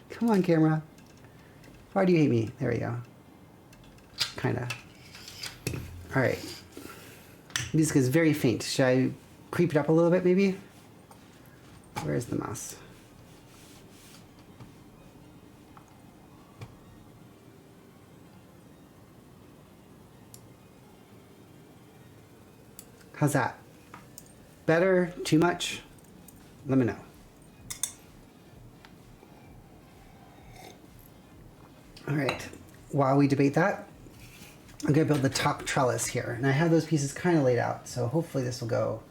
Come on, camera. Why do you hate me? There we go. Kinda. All right. Music is very faint. Should I creep it up a little bit, maybe? Where's the mouse? How's that? Better? Too much? Let me know. All right, while we debate that, I'm gonna build the top trellis here. And I have those pieces kind of laid out, so hopefully this will go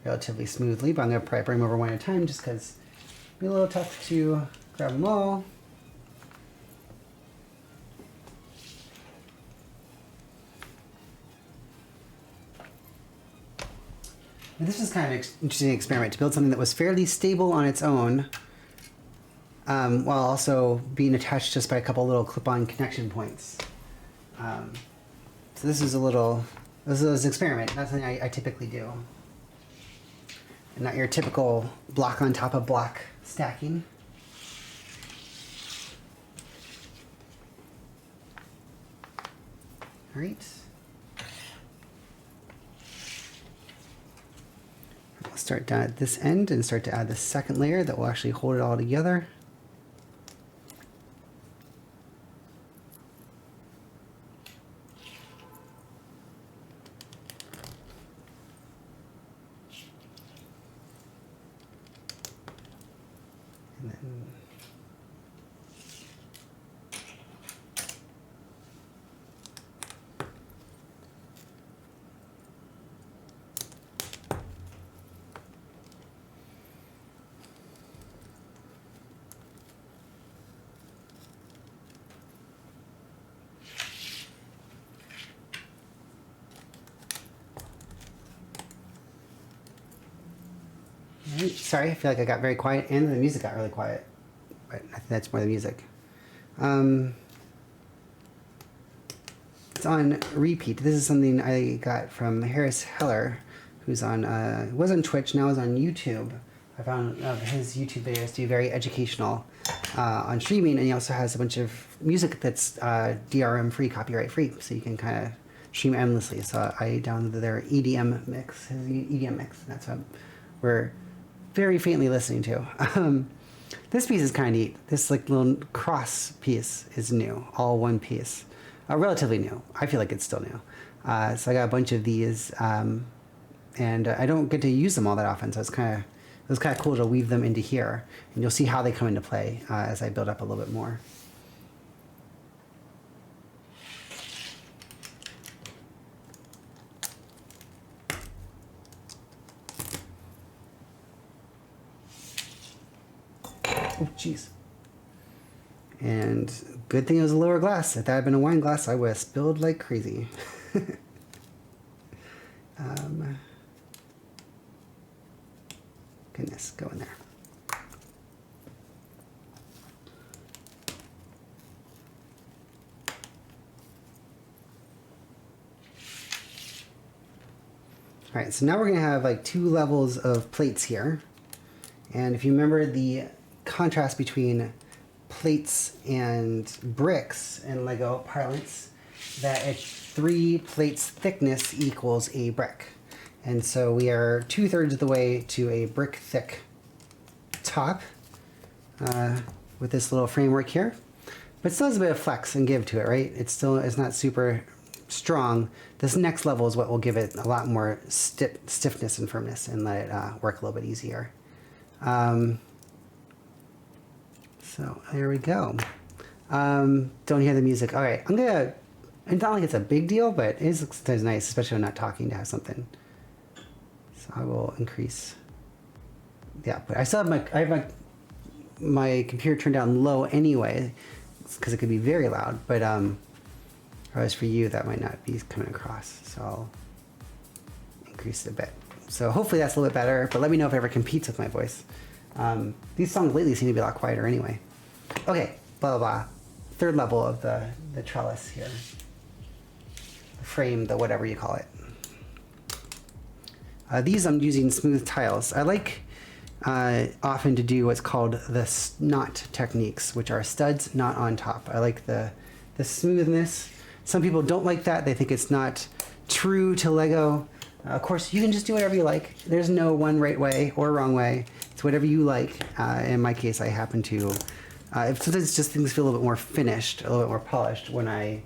relatively smoothly, but I'm gonna probably bring them over one at a time just because it'll be a little tough to grab them all. And this is kind of an interesting experiment to build something that was fairly stable on its own, while also being attached just by a couple little clip-on connection points. So this is an experiment, not something I typically do. And not your typical block on top of block stacking. All right. I'll start down at this end and start to add the second layer that will actually hold it all together. And then sorry, I feel like I got very quiet and the music got really quiet. But I think that's more the music. It's on repeat. This is something I got from Harris Heller, who's on, was on Twitch, now is on YouTube. I found his YouTube videos to be very educational on streaming, and he also has a bunch of music that's DRM free, copyright free, so you can kind of stream endlessly. So I downloaded their EDM mix, his EDM mix, and that's what we're very faintly listening to. This piece is kind of neat. This like little cross piece is new, all one piece. Relatively new. I feel like it's still new. So I got a bunch of these, and I don't get to use them all that often, so it was kind of cool to weave them into here, and you'll see how they come into play as I build up a little bit more. Oh, jeez. And good thing it was a lower glass. If that had been a wine glass, I would have spilled like crazy. Goodness, go in there. All right, so now we're gonna have like 2 levels of plates here. And if you remember the contrast between plates and bricks in Lego parlance, that it's 3 plates thickness equals a brick. And so we are 2/3 of the way to a brick thick top with this little framework here. But it still has a bit of flex and give to it, right? It's not super strong. This next level is what will give it a lot more stiffness and firmness and let it work a little bit easier. So there we go. Don't hear the music. All right, it's not like it's a big deal, but it is nice, especially when not talking, to have something. So I will increase the output. I have my computer turned down low anyway, because it could be very loud, but whereas for you, that might not be coming across. So I'll increase it a bit. So hopefully that's a little bit better, but let me know if it ever competes with my voice. These songs lately seem to be a lot quieter anyway. Okay, blah, blah, blah. 3rd level of the trellis here. The frame, the whatever you call it. These I'm using smooth tiles. I like often to do what's called the knot techniques, which are studs not on top. I like the smoothness. Some people don't like that. They think it's not true to Lego. Of course, you can just do whatever you like. There's no one right way or wrong way. It's whatever you like. In my case, I happen to... sometimes just things feel a little bit more finished, a little bit more polished when I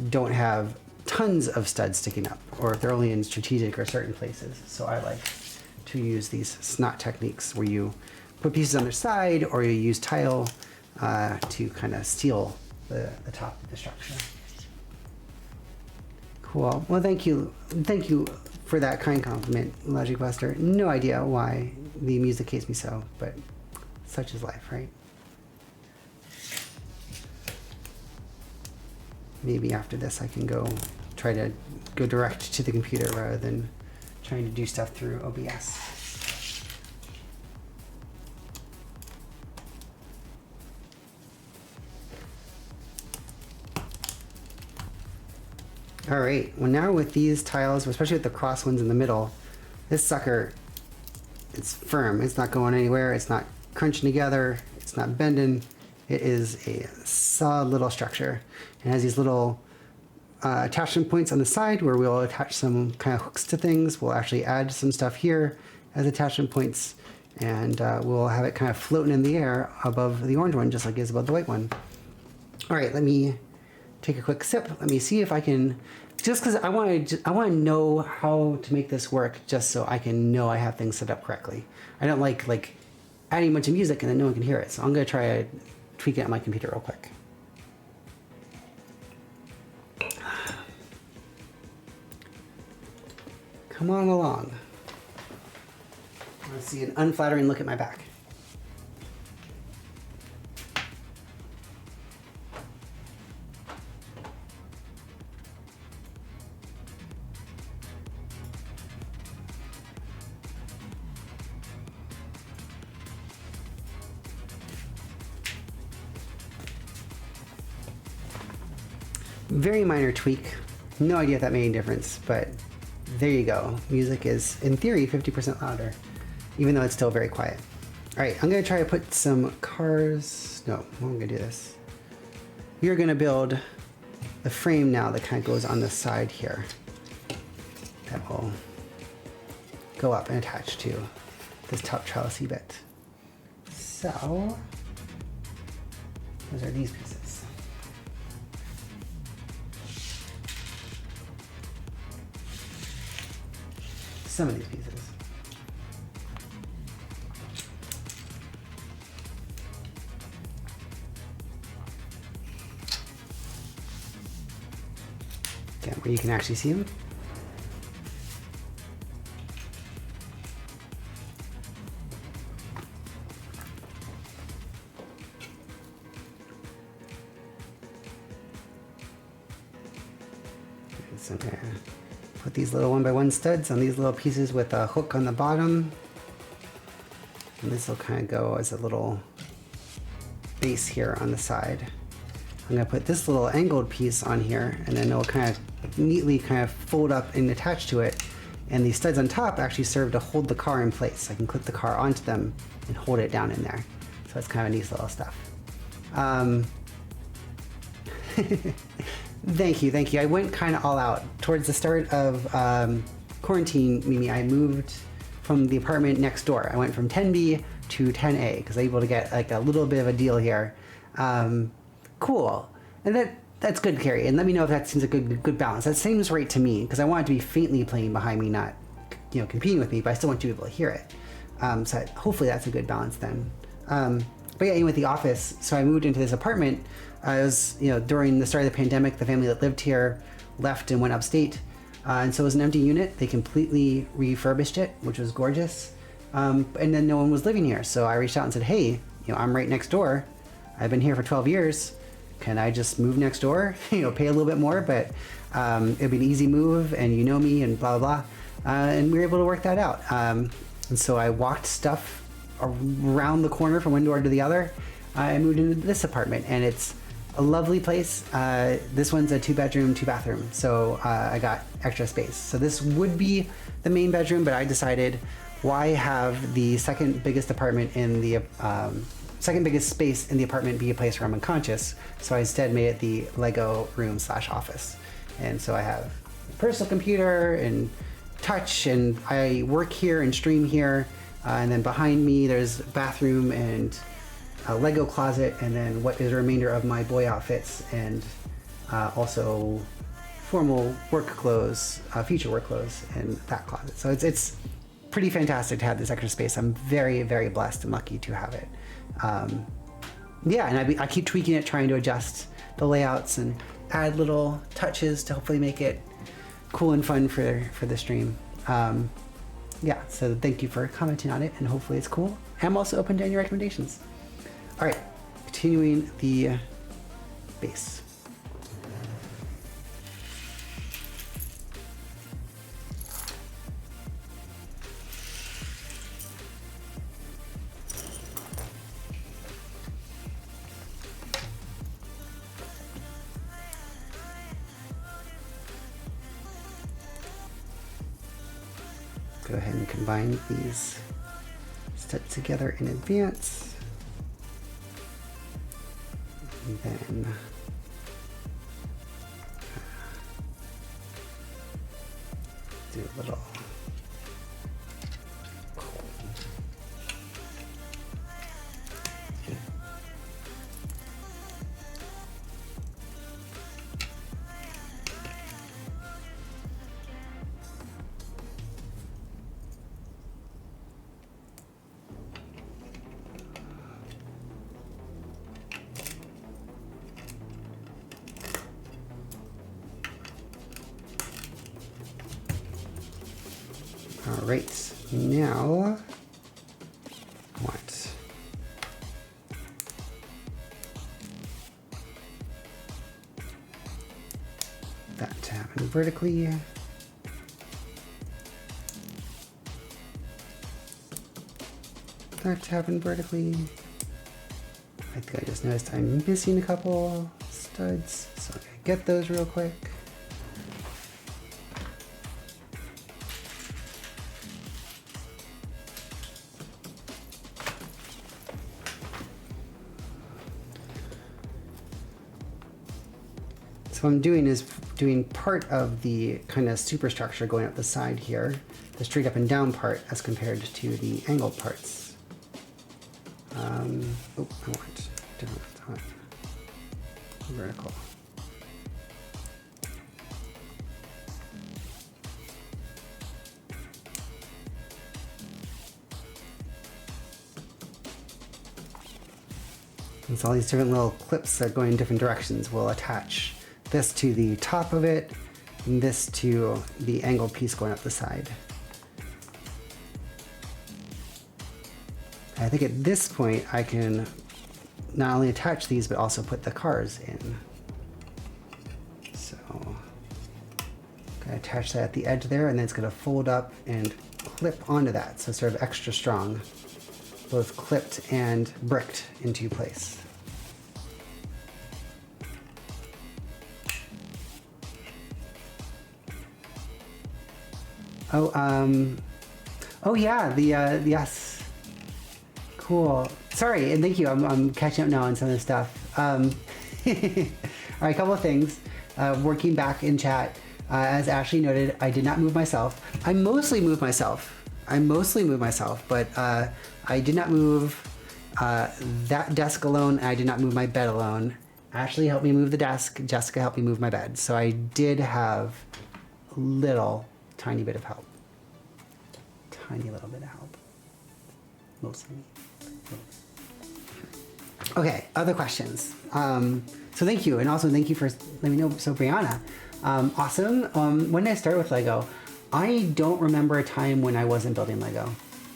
don't have tons of studs sticking up, or if they're only in strategic or certain places. So I like to use these snot techniques where you put pieces on their side or you use tile to kind of seal the top of the structure. Cool. Well, thank you for that kind compliment, Logic Buster. No idea why the music hates me so, but such is life, right? Maybe after this I can try to go direct to the computer rather than trying to do stuff through OBS. All right, well now with these tiles, especially with the cross ones in the middle, this sucker, it's firm. It's not going anywhere. It's not crunching together. It's not bending. It is a solid little structure. It has these little attachment points on the side where we'll attach some kind of hooks to things. We'll actually add some stuff here as attachment points, and we'll have it kind of floating in the air above the orange one, just like it is above the white one. All right, let me take a quick sip. Let me see if I can, just because I want to know how to make this work, just so I can know I have things set up correctly. I don't like adding a bunch of music and then no one can hear it. So I'm going to try to tweak it on my computer real quick. Come on along. I want to see an unflattering look at my back. Very minor tweak. No idea if that made any difference, but there you go. Music is, in theory, 50% louder, even though it's still very quiet. All right, I'm gonna try to put some cars. No, I'm gonna do this. We are gonna build the frame now that kind of goes on the side here. That will go up and attach to this top trellisy bit. So, those are these pieces. Some of these pieces. Okay, where you can actually see them. So I'm gonna put these little 1x1 studs on these little pieces with a hook on the bottom. And this will kind of go as a little base here on the side. I'm gonna put this little angled piece on here, and then it'll kind of neatly kind of fold up and attach to it. And these studs on top actually serve to hold the car in place. I can clip the car onto them and hold it down in there. So it's kind of neat little stuff. Thank you. I went kind of all out. Towards the start of quarantine, Mimi, I moved from the apartment next door. I went from 10B to 10A because I was able to get like a little bit of a deal here. Cool. And that's good, Carrie. And let me know if that seems like a good balance. That seems right to me because I want it to be faintly playing behind me, not competing with me, but I still want you to be able to hear it. So hopefully that's a good balance then. But yeah, with the office, so I moved into this apartment. I was, during the start of the pandemic, the family that lived here left and went upstate. And so it was an empty unit. They completely refurbished it, which was gorgeous. And then no one was living here. So I reached out and said, hey, I'm right next door. I've been here for 12 years. Can I just move next door? Pay a little bit more, but it'd be an easy move and you know me and blah, blah, blah. And we were able to work that out. And so I walked stuff around the corner from one door to the other. I moved into this apartment and it's a lovely place. This one's a 2-bedroom, 2-bathroom. So I got extra space. So this would be the main bedroom, but I decided why have the second biggest apartment in the second biggest space in the apartment be a place where I'm unconscious. So I instead made it the Lego room / office. And so I have a personal computer and touch, and I work here and stream here. And then behind me, there's bathroom and a Lego closet, and then what is the remainder of my boy outfits, and also formal work clothes, future work clothes in that closet. So it's pretty fantastic to have this extra space. I'm very, very blessed and lucky to have it. Yeah, and I keep tweaking it, trying to adjust the layouts and add little touches to hopefully make it cool and fun for the stream. Yeah, so thank you for commenting on it, and hopefully it's cool. I'm also open to any recommendations. All right, continuing the base. Go ahead and combine these steps together in advance. And then do a little all right, now what? That to happen vertically. That to happen vertically. I think I just noticed I'm missing a couple studs, so I'm gonna get those real quick. So what I'm doing is doing part of the kind of superstructure going up the side here, the straight up and down part as compared to the angled parts. Oh, I want different, I want vertical. And so all these different little clips that go in different directions will attach this to the top of it, and this to the angled piece going up the side. I think at this point I can not only attach these but also put the cars in. So I'm gonna attach that at the edge there, and then it's gonna fold up and clip onto that, so it's sort of extra strong, both clipped and bricked into place. Oh yeah, yes. Cool. Sorry, and thank you. I'm catching up now on some of this stuff. All right, a couple of things. Working back in chat, as Ashley noted, I did not move myself. I mostly moved myself, but I did not move that desk alone. I did not move my bed alone. Ashley helped me move the desk. Jessica helped me move my bed. So I did have a little tiny bit of help. Tiny little bit of help. Mostly. Okay, other questions. So thank you, and also thank you for letting me know. So Brianna, awesome. When did I start with Lego? I don't remember a time when I wasn't building Lego.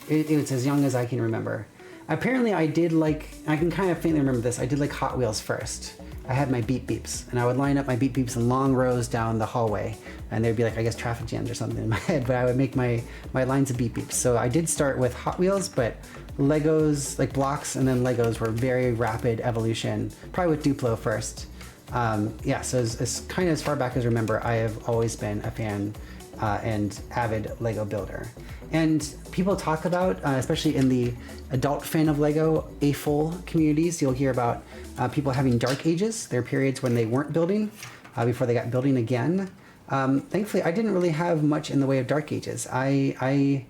It was as young as I can remember. Apparently I did like, I can kind of faintly remember this, I did like Hot Wheels first. I had my beep beeps, and I would line up my beep beeps in long rows down the hallway, and there'd be like, I guess, traffic jams or something in my head, but I would make my lines of beep beeps. So I did start with Hot Wheels, but Legos, like blocks, and then Legos were very rapid evolution, probably with Duplo first. Yeah, so as kind of as far back as I remember, I have always been a fan and avid Lego builder. And people talk about, especially in the adult fan of Lego, AFOL communities, you'll hear about people having dark ages. There are periods when they weren't building before they got building again. Thankfully, I didn't really have much in the way of dark ages. I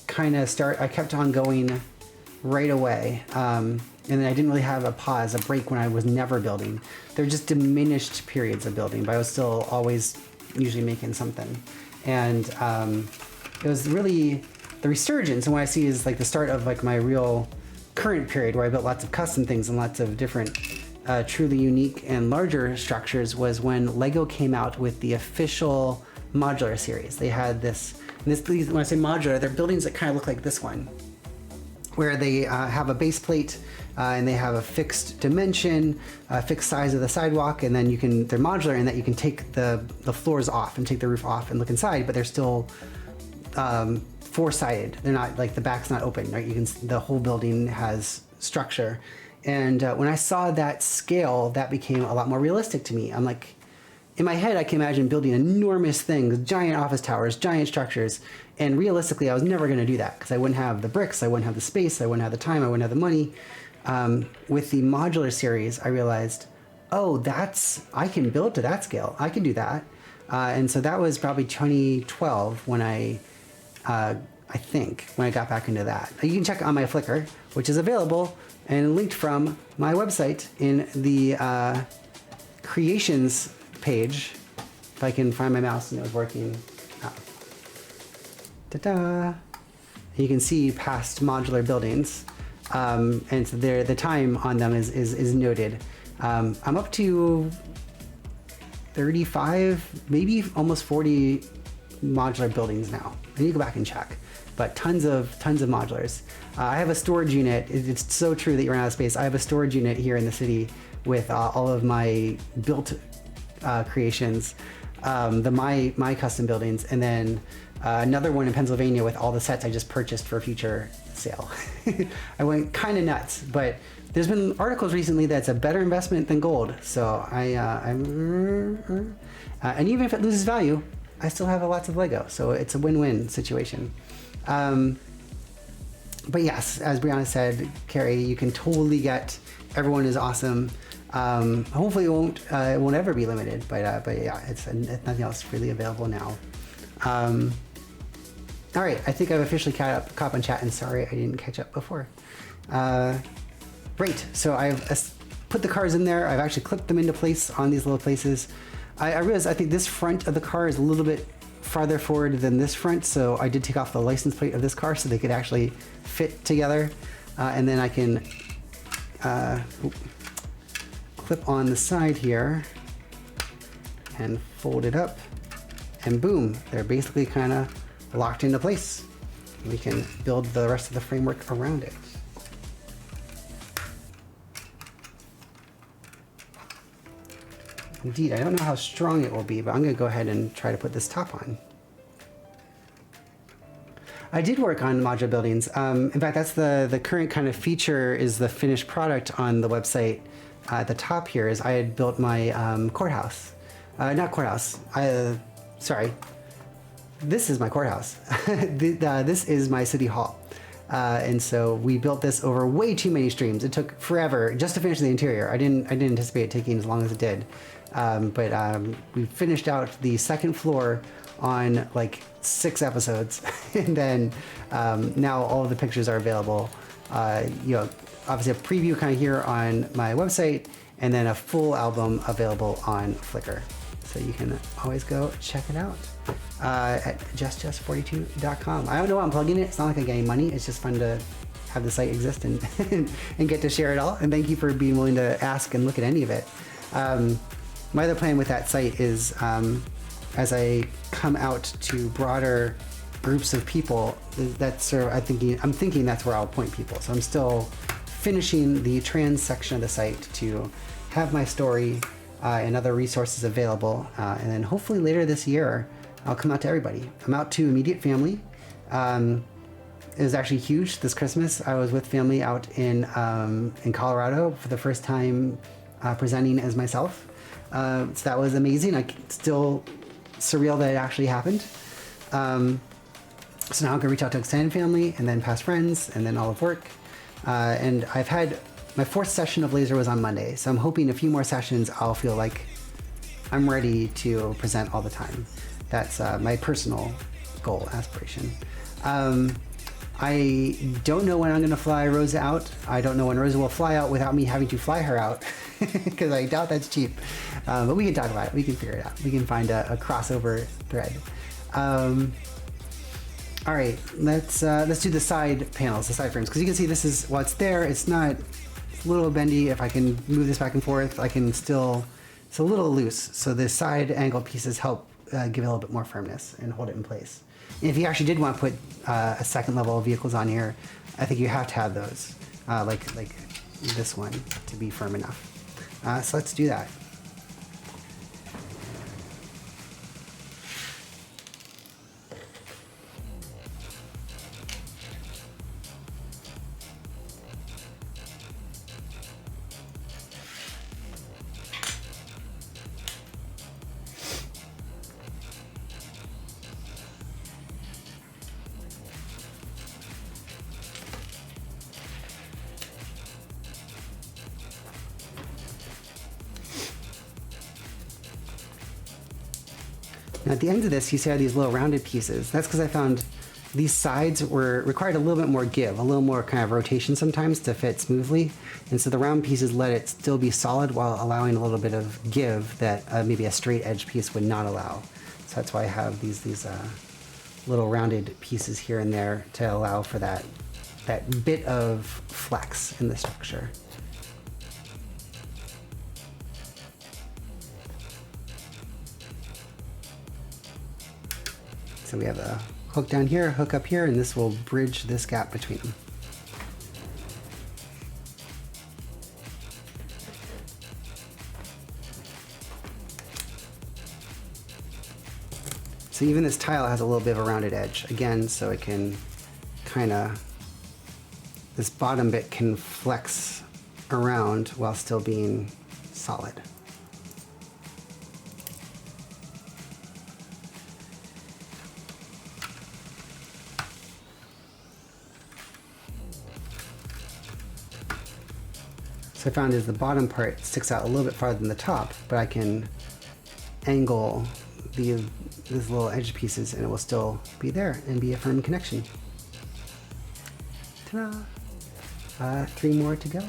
kept on going right away. And then I didn't really have a pause, a break when I was never building. There were just diminished periods of building, but I was still always usually making something. And it was really the resurgence and what I see is like the start of like my real current period where I built lots of custom things and lots of different truly unique and larger structures was when Lego came out with the official modular series. They had these, when I say modular, they're buildings that kind of look like this one, where they have a base plate and they have a fixed dimension, fixed size of the sidewalk, and then they're modular in that you can take the floors off and take the roof off and look inside, but they're still four-sided. They're not like the back's not open, right? The whole building has structure. And when I saw that scale, that became a lot more realistic to me. I'm like, in my head, I can imagine building enormous things, giant office towers, giant structures. And realistically, I was never going to do that because I wouldn't have the bricks, I wouldn't have the space, I wouldn't have the time, I wouldn't have the money. With the modular series, I realized, oh, I can build to that scale. I can do that. And so that was probably 2012 when I think, when I got back into that. You can check on my Flickr, which is available and linked from my website in the creations page. If I can find my mouse and it was working. Ta-da! You can see past modular buildings. And so the time on them is noted. I'm up to 35, maybe almost 40 modular buildings now. I need to go back and check, but tons of modulars. I have a storage unit. It's so true that you run out of space. I have a storage unit here in the city with all of my built creations, my custom buildings, and then another one in Pennsylvania with all the sets I just purchased for a future sale. I went kind of nuts, but there's been articles recently that's a better investment than gold. So and even if it loses value, I still have lots of Lego. So it's a win-win situation. But yes, as Brianna said, Carrie, you can totally get, everyone is awesome. Hopefully it won't ever be limited, but yeah, it's nothing else really available now. All right, I think I've officially caught up on chat, and sorry I didn't catch up before. Great, so I've put the cars in there. I've actually clipped them into place on these little places. I realized I think this front of the car is a little bit farther forward than this front, so I did take off the license plate of this car so they could actually fit together. And then I can clip on the side here and fold it up, and boom, they're basically kind of locked into place. We can build the rest of the framework around it. Indeed, I don't know how strong it will be, but I'm going to go ahead and try to put this top on. I did work on modular buildings. In fact, that's the current kind of feature is the finished product on the website. At the top here is I had built my courthouse. Not courthouse. Sorry. This is my courthouse. This is my city hall. And so we built this over way too many streams. It took forever just to finish the interior. I didn't anticipate it taking as long as it did. But we finished out the second floor on like 6 episodes. And then now all of the pictures are available. Obviously a preview kind of here on my website, and then a full album available on Flickr. So you can always go check it out at justjust42.com. I don't know why I'm plugging it. It's not like I get any money. It's just fun to have the site exist and and get to share it all. And thank you for being willing to ask and look at any of it. My other plan with that site is as I come out to broader groups of people, I'm thinking that's where I'll point people. So I'm still finishing the trans section of the site to have my story and other resources available. And then hopefully later this year, I'll come out to everybody. I'm out to immediate family. It was actually huge this Christmas. I was with family out in Colorado for the first time presenting as myself. So that was amazing. Still surreal that it actually happened. So now I'm gonna reach out to extended family and then past friends and then all of work. And I've had my 4th session of laser was on Monday. So I'm hoping a few more sessions I'll feel like I'm ready to present all the time. That's my personal goal, aspiration. I don't know when I'm gonna fly Rosa out. I don't know when Rosa will fly out without me having to fly her out, because I doubt that's cheap. But we can talk about it. We can figure it out. We can find a crossover thread. All right, let's do the side panels, the side frames, because you can see this is what's there. It's not. It's a little bendy. If I can move this back and forth, I can still. It's a little loose, so the side angle pieces help give it a little bit more firmness and hold it in place. And if you actually did want to put a second level of vehicles on here, I think you have to have those, like this one, to be firm enough. So let's do that. Now at the end of this, you see how these little rounded pieces. That's because I found these sides required a little bit more give, a little more kind of rotation sometimes to fit smoothly. And so the round pieces let it still be solid while allowing a little bit of give that maybe a straight edge piece would not allow. So that's why I have these little rounded pieces here and there to allow for that bit of flex in the structure. So we have a hook down here, hook up here, and this will bridge this gap between them. So even this tile has a little bit of a rounded edge, again, so it can kind of, this bottom bit can flex around while still being solid. So I found is the bottom part sticks out a little bit farther than the top, but I can angle these little edge pieces and it will still be there and be a firm connection. Ta-da! 3 more to go.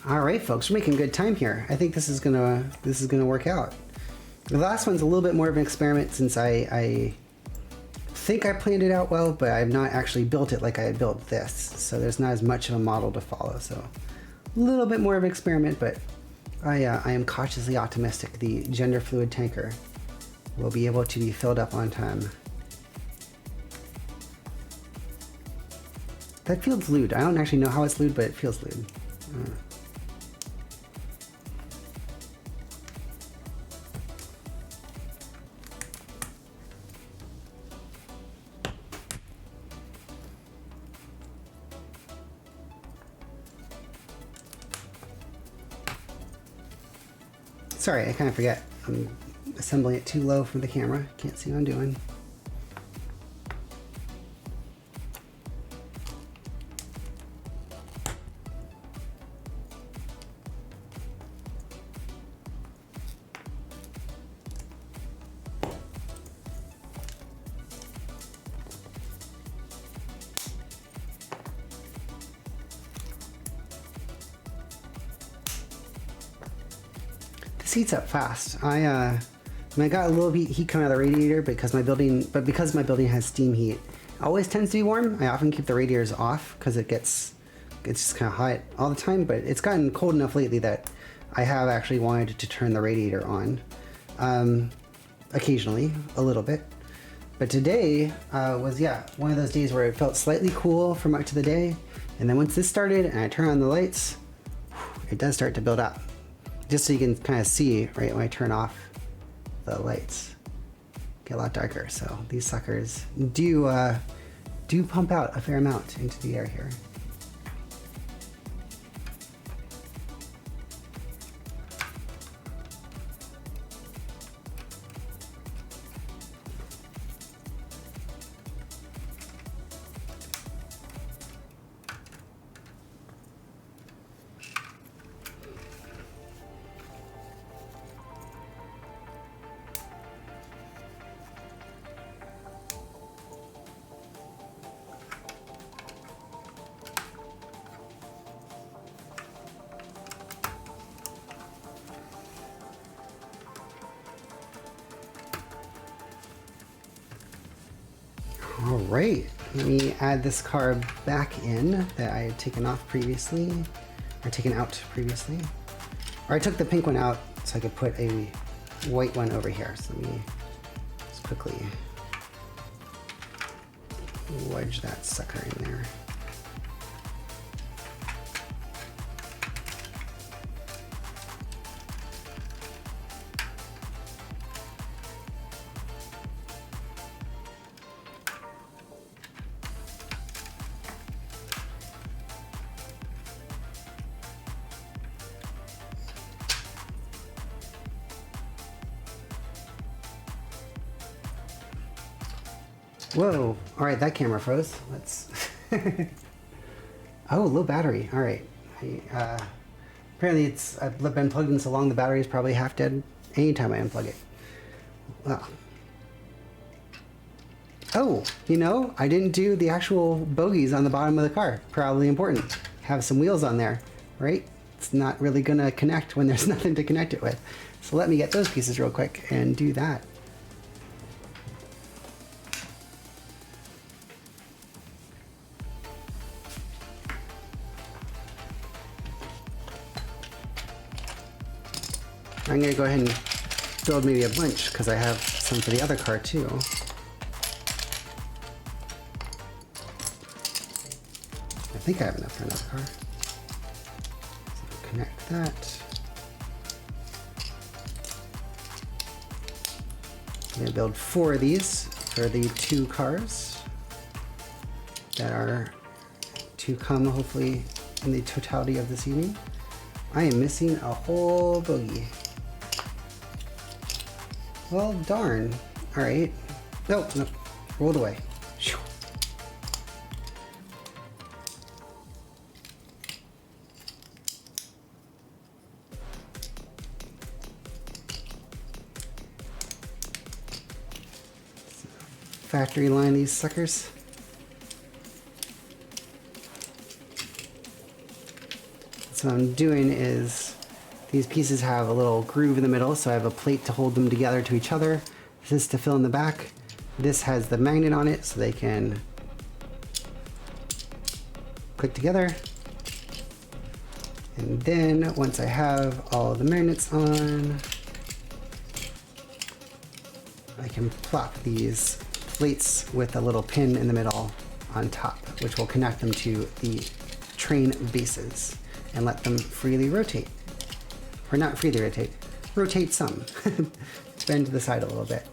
All right, folks, we're making good time here. I think this is gonna work out. The last one's a little bit more of an experiment since I think I planned it out well, but I've not actually built it like I had built this. So there's not as much of a model to follow. So a little bit more of an experiment, but I am cautiously optimistic the gender fluid tanker will be able to be filled up on time. That feels lewd. I don't actually know how it's lewd, but it feels lewd. Sorry, I kind of forget. I'm assembling it too low from the camera. Can't see what I'm doing. This heats up fast. I got a little bit heat coming out of the radiator because my building has steam heat. It always tends to be warm. I often keep the radiators off because it gets just kind of hot all the time. But it's gotten cold enough lately that I have actually wanted to turn the radiator on, occasionally a little bit. But today was one of those days where it felt slightly cool for much of the day, and then once this started and I turn on the lights, it does start to build up. Just so you can kind of see, right, when I turn off the lights, get a lot darker. So these suckers do pump out a fair amount into the air here. right, let me add this car back in that I had taken off previously, or taken out previously. Or I took the pink one out so I could put a white one over here. So let me just quickly wedge that sucker in there. Whoa, all right, that camera froze. Let's, oh, low battery, all right. Apparently I've been plugged in so long the battery is probably half dead anytime I unplug it. Well. Oh, you know, I didn't do the actual bogies on the bottom of the car. Probably important. Have some wheels on there, right? It's not really gonna connect when there's nothing to connect it with. So let me get those pieces real quick and do that. I'm gonna go ahead and build maybe a bunch because I have some for the other car too. I think I have enough for another car. So connect that. I'm gonna build 4 of these for the 2 cars that are to come hopefully in the totality of this evening. I am missing a whole bogie. Well, darn. All right. No, no, rolled away. Shoo. Factory line these suckers. So what I'm doing is these pieces have a little groove in the middle, so I have a plate to hold them together to each other. This is to fill in the back. This has the magnet on it so they can click together. And then once I have all the magnets on, I can plop these plates with a little pin in the middle on top, which will connect them to the train bases and let them freely rotate. Or not freely rotate, rotate some. Bend to the side a little bit.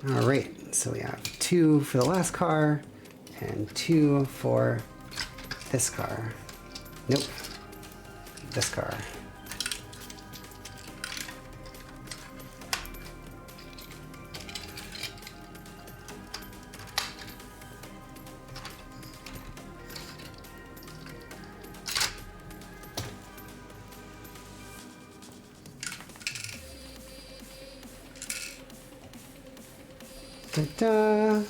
All right, so we have 2 for the last car and 2 for this car. Nope, this car. Ta-da!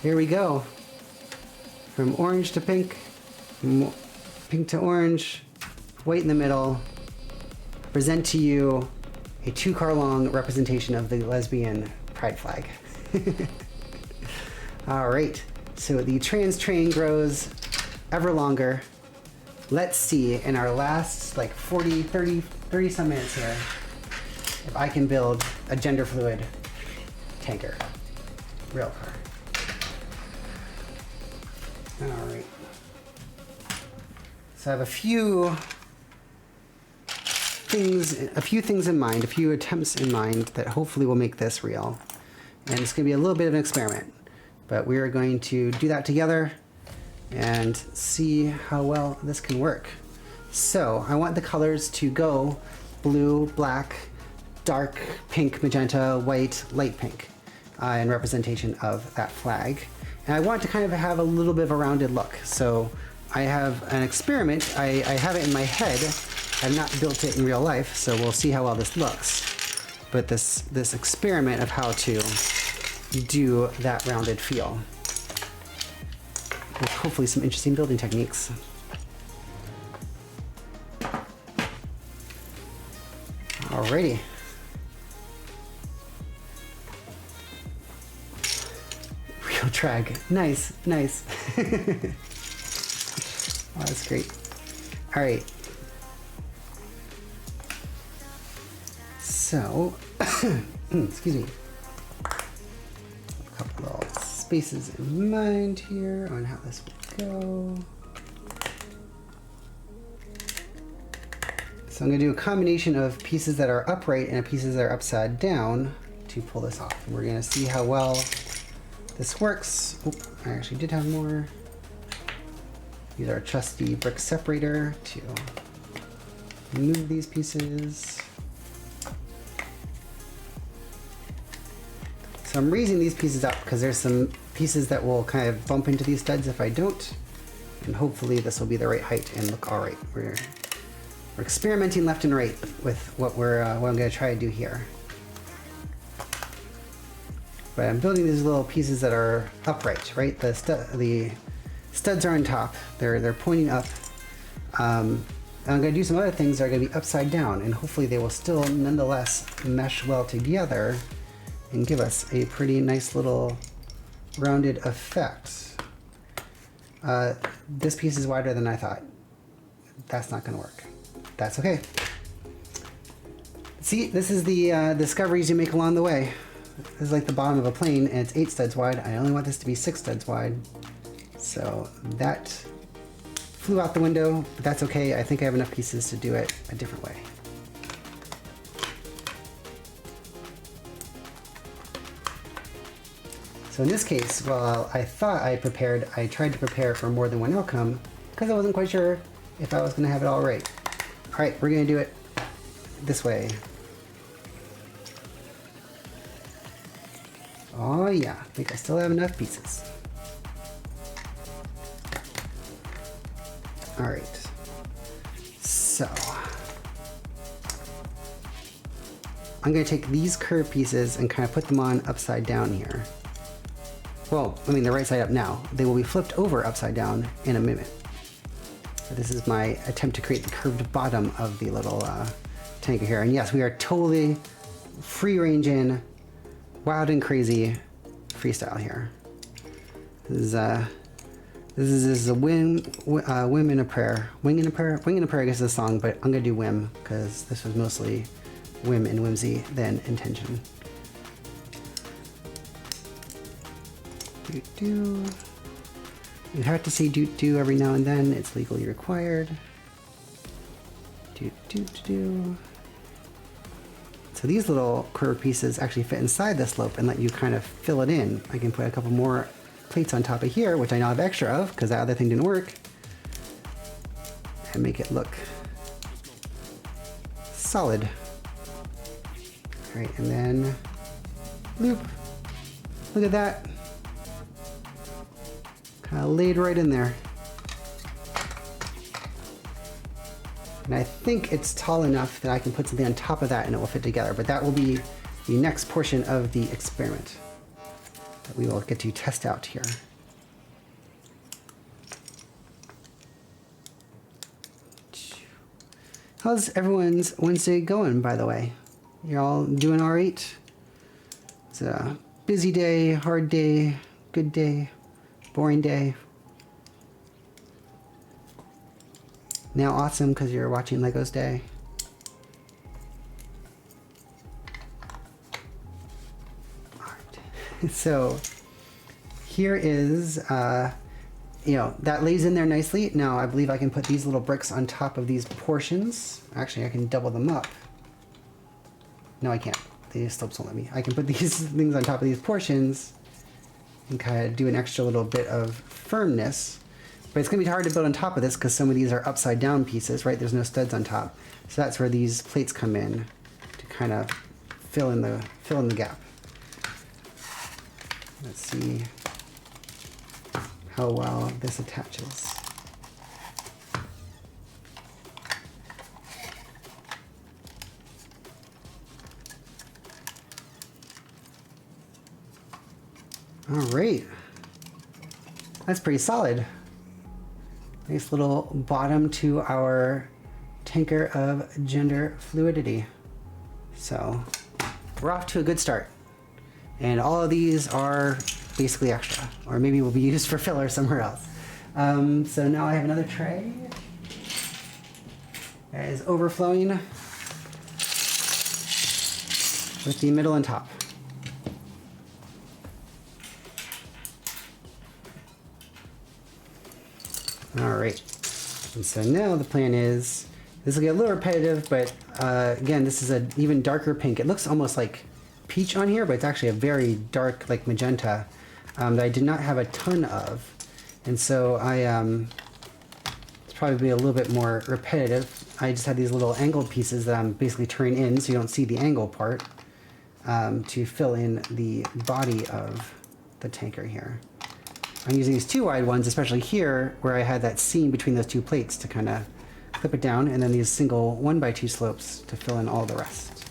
Here we go. From orange to pink, pink to orange, white in the middle. Present to you a 2-car long representation of the lesbian pride flag. All right, so the trans train grows ever longer. Let's see in our last like 30 some minutes here if I can build a gender fluid tanker rail car. All right. So I have a few things in mind, a few attempts in mind that hopefully will make this real. And it's going to be a little bit of an experiment, but we are going to do that together and see how well this can work. So I want the colors to go blue, black, dark pink, magenta, white, light pink in representation of that flag. And I want to kind of have a little bit of a rounded look. So I have an experiment. I have it in my head. I've not built it in real life, so we'll see how well this looks. But this experiment of how to do that rounded feel with hopefully some interesting building techniques. Alrighty. drag. Nice, nice. Oh, that's great. All right. So, excuse me. A couple little spaces in mind here on how this will go. So I'm going to do a combination of pieces that are upright and pieces that are upside down to pull this off. We're going to see how well this works. Oop, I actually did have more. Use our trusty brick separator to move these pieces. So I'm raising these pieces up because there's some pieces that will kind of bump into these studs if I don't. And hopefully this will be the right height and look all right. We're experimenting left and right with what I'm going to try to do here. But I'm building these little pieces that are upright, right? The studs are on top. They're pointing up. I'm going to do some other things that are going to be upside down, and hopefully they will still nonetheless mesh well together and give us a pretty nice little rounded effect. This piece is wider than I thought. That's not going to work. That's okay. See, this is the discoveries you make along the way. This is like the bottom of a plane, and it's 8 studs wide. I only want this to be 6 studs wide. So that flew out the window, but that's okay. I think I have enough pieces to do it a different way. So in this case, while I thought I tried to prepare for more than one outcome because I wasn't quite sure if I was going to have it all right. All right, we're going to do it this way. Oh yeah, I think I still have enough pieces. All right, so I'm going to take these curved pieces and kind of put them on upside down here. Well, I mean, they're right side up now. They will be flipped over upside down in a minute. This is my attempt to create the curved bottom of the little tanker here. And yes, we are totally free-ranging, wild and crazy freestyle here. This is a whim in a prayer. Wing in a prayer? Wing in a prayer, I guess, is a song, but I'm going to do whim because this was mostly whim and whimsy than intention. Do. You have to say do every now and then. It's legally required. Do. So these little curved pieces actually fit inside the slope and let you kind of fill it in. I can put a couple more plates on top of here, which I now have extra of because that other thing didn't work, and make it look solid. All right, and then loop. Look at that. Kind of laid right in there. And I think it's tall enough that I can put something on top of that and it will fit together, but that will be the next portion of the experiment that we will get to test out here. How's everyone's Wednesday going, by the way? You're all doing all right? It's a busy day, hard day, good day, boring day. Now awesome because you're watching Legos Day. All right. So here is, that lays in there nicely. Now I believe I can put these little bricks on top of these portions. Actually, I can double them up. No, I can't. The slopes won't let me. I can put these things on top of these portions and kind of do an extra little bit of firmness. But it's going to be hard to build on top of this because some of these are upside down pieces, right? There's no studs on top. So that's where these plates come in to kind of fill in the gap. Let's see how well this attaches. All right. That's pretty solid. Nice little bottom to our tanker of gender fluidity. So we're off to a good start. And all of these are basically extra, or maybe will be used for filler somewhere else. So now I have another tray that is overflowing with the middle and top. All right, and so now the plan is, this will get a little repetitive, but again, this is an even darker pink. It looks almost like peach on here, but it's actually a very dark, like magenta, that I did not have a ton of. And so it's probably be a little bit more repetitive. I just had these little angled pieces that I'm basically turning in so you don't see the angle part, to fill in the body of the tanker here. I'm using these 2 wide ones, especially here where I had that seam between those 2 plates, to kind of clip it down, and then these single 1x2 slopes to fill in all the rest.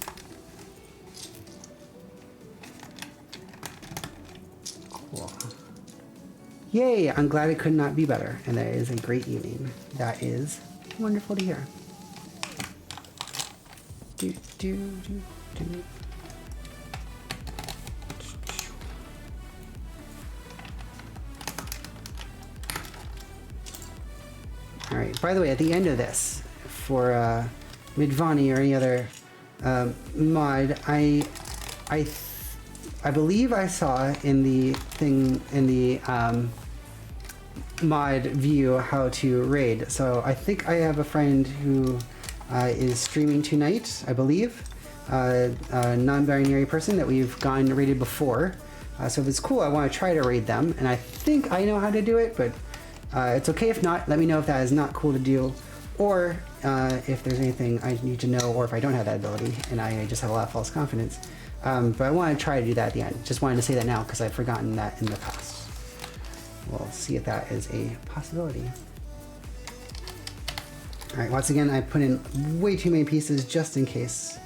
Cool. Yay! I'm glad it could not be better, and that is a great evening. That is wonderful to hear. All right. By the way, at the end of this, for Midvani or any other mod, I believe I saw in the thing in the mod view how to raid. So I think I have a friend who is streaming tonight, I believe, a non-binary person that we've gone raided before. So if it's cool, I want to try to raid them, and I think I know how to do it, but it's okay if not. Let me know if that is not cool to do, or if there's anything I need to know, or if I don't have that ability and I just have a lot of false confidence. But I want to try to do that at the end. Just wanted to say that now because I've forgotten that in the past. We'll see if that is a possibility. All right, once again, I put in way too many pieces just in case.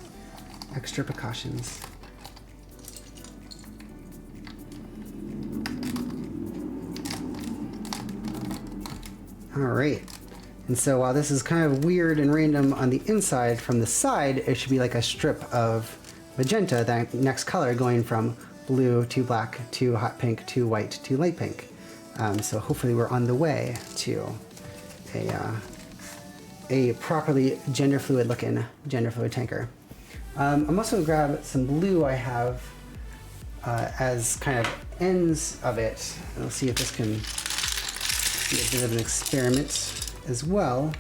Extra precautions. All right, and so while this is kind of weird and random on the inside, from the side, it should be like a strip of magenta, that next color going from blue to black to hot pink to white to light pink. So hopefully we're on the way to a properly gender fluid looking gender fluid tanker. I'm also gonna grab some blue I have as kind of ends of it, and we'll see if this can be a bit of an experiment as well.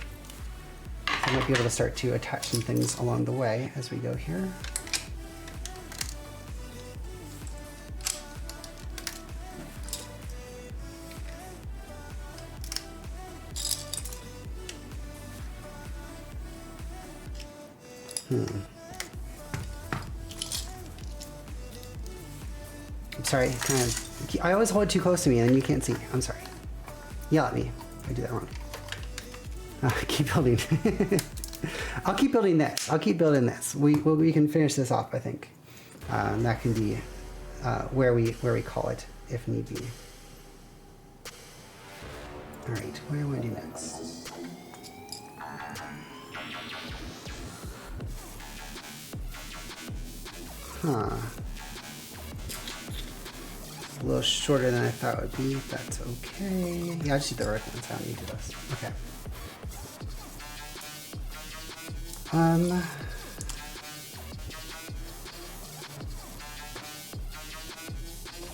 I might be able to start to attach some things along the way as we go here. I'm sorry, I always hold it too close to me and then you can't see. I'm sorry. Yell at me if I do that wrong. Keep building. I'll keep building this. I'll keep building this. We can finish this off, I think. That can be where we call it if need be. All right, what do I want to do next? Huh. It's a little shorter than I thought it would be. That's okay. Yeah, I'll just do the right ones. I don't need to do this. Okay.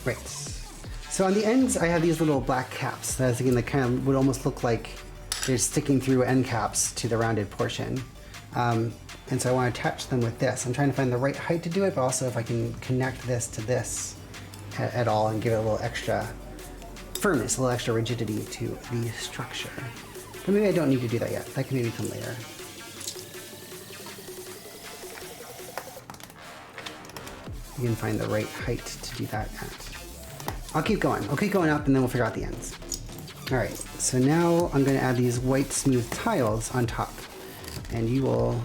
Right. So on the ends, I have these little black caps. That's again, that kind of would almost look like they're sticking through end caps to the rounded portion. And so I want to attach them with this. I'm trying to find the right height to do it, but also if I can connect this to this at all and give it a little extra firmness, a little extra rigidity to the structure. But maybe I don't need to do that yet. That can maybe come later. You can find the right height to do that at. I'll keep going. I'll keep going up and then we'll figure out the ends. All right, so now I'm going to add these white smooth tiles on top, and you will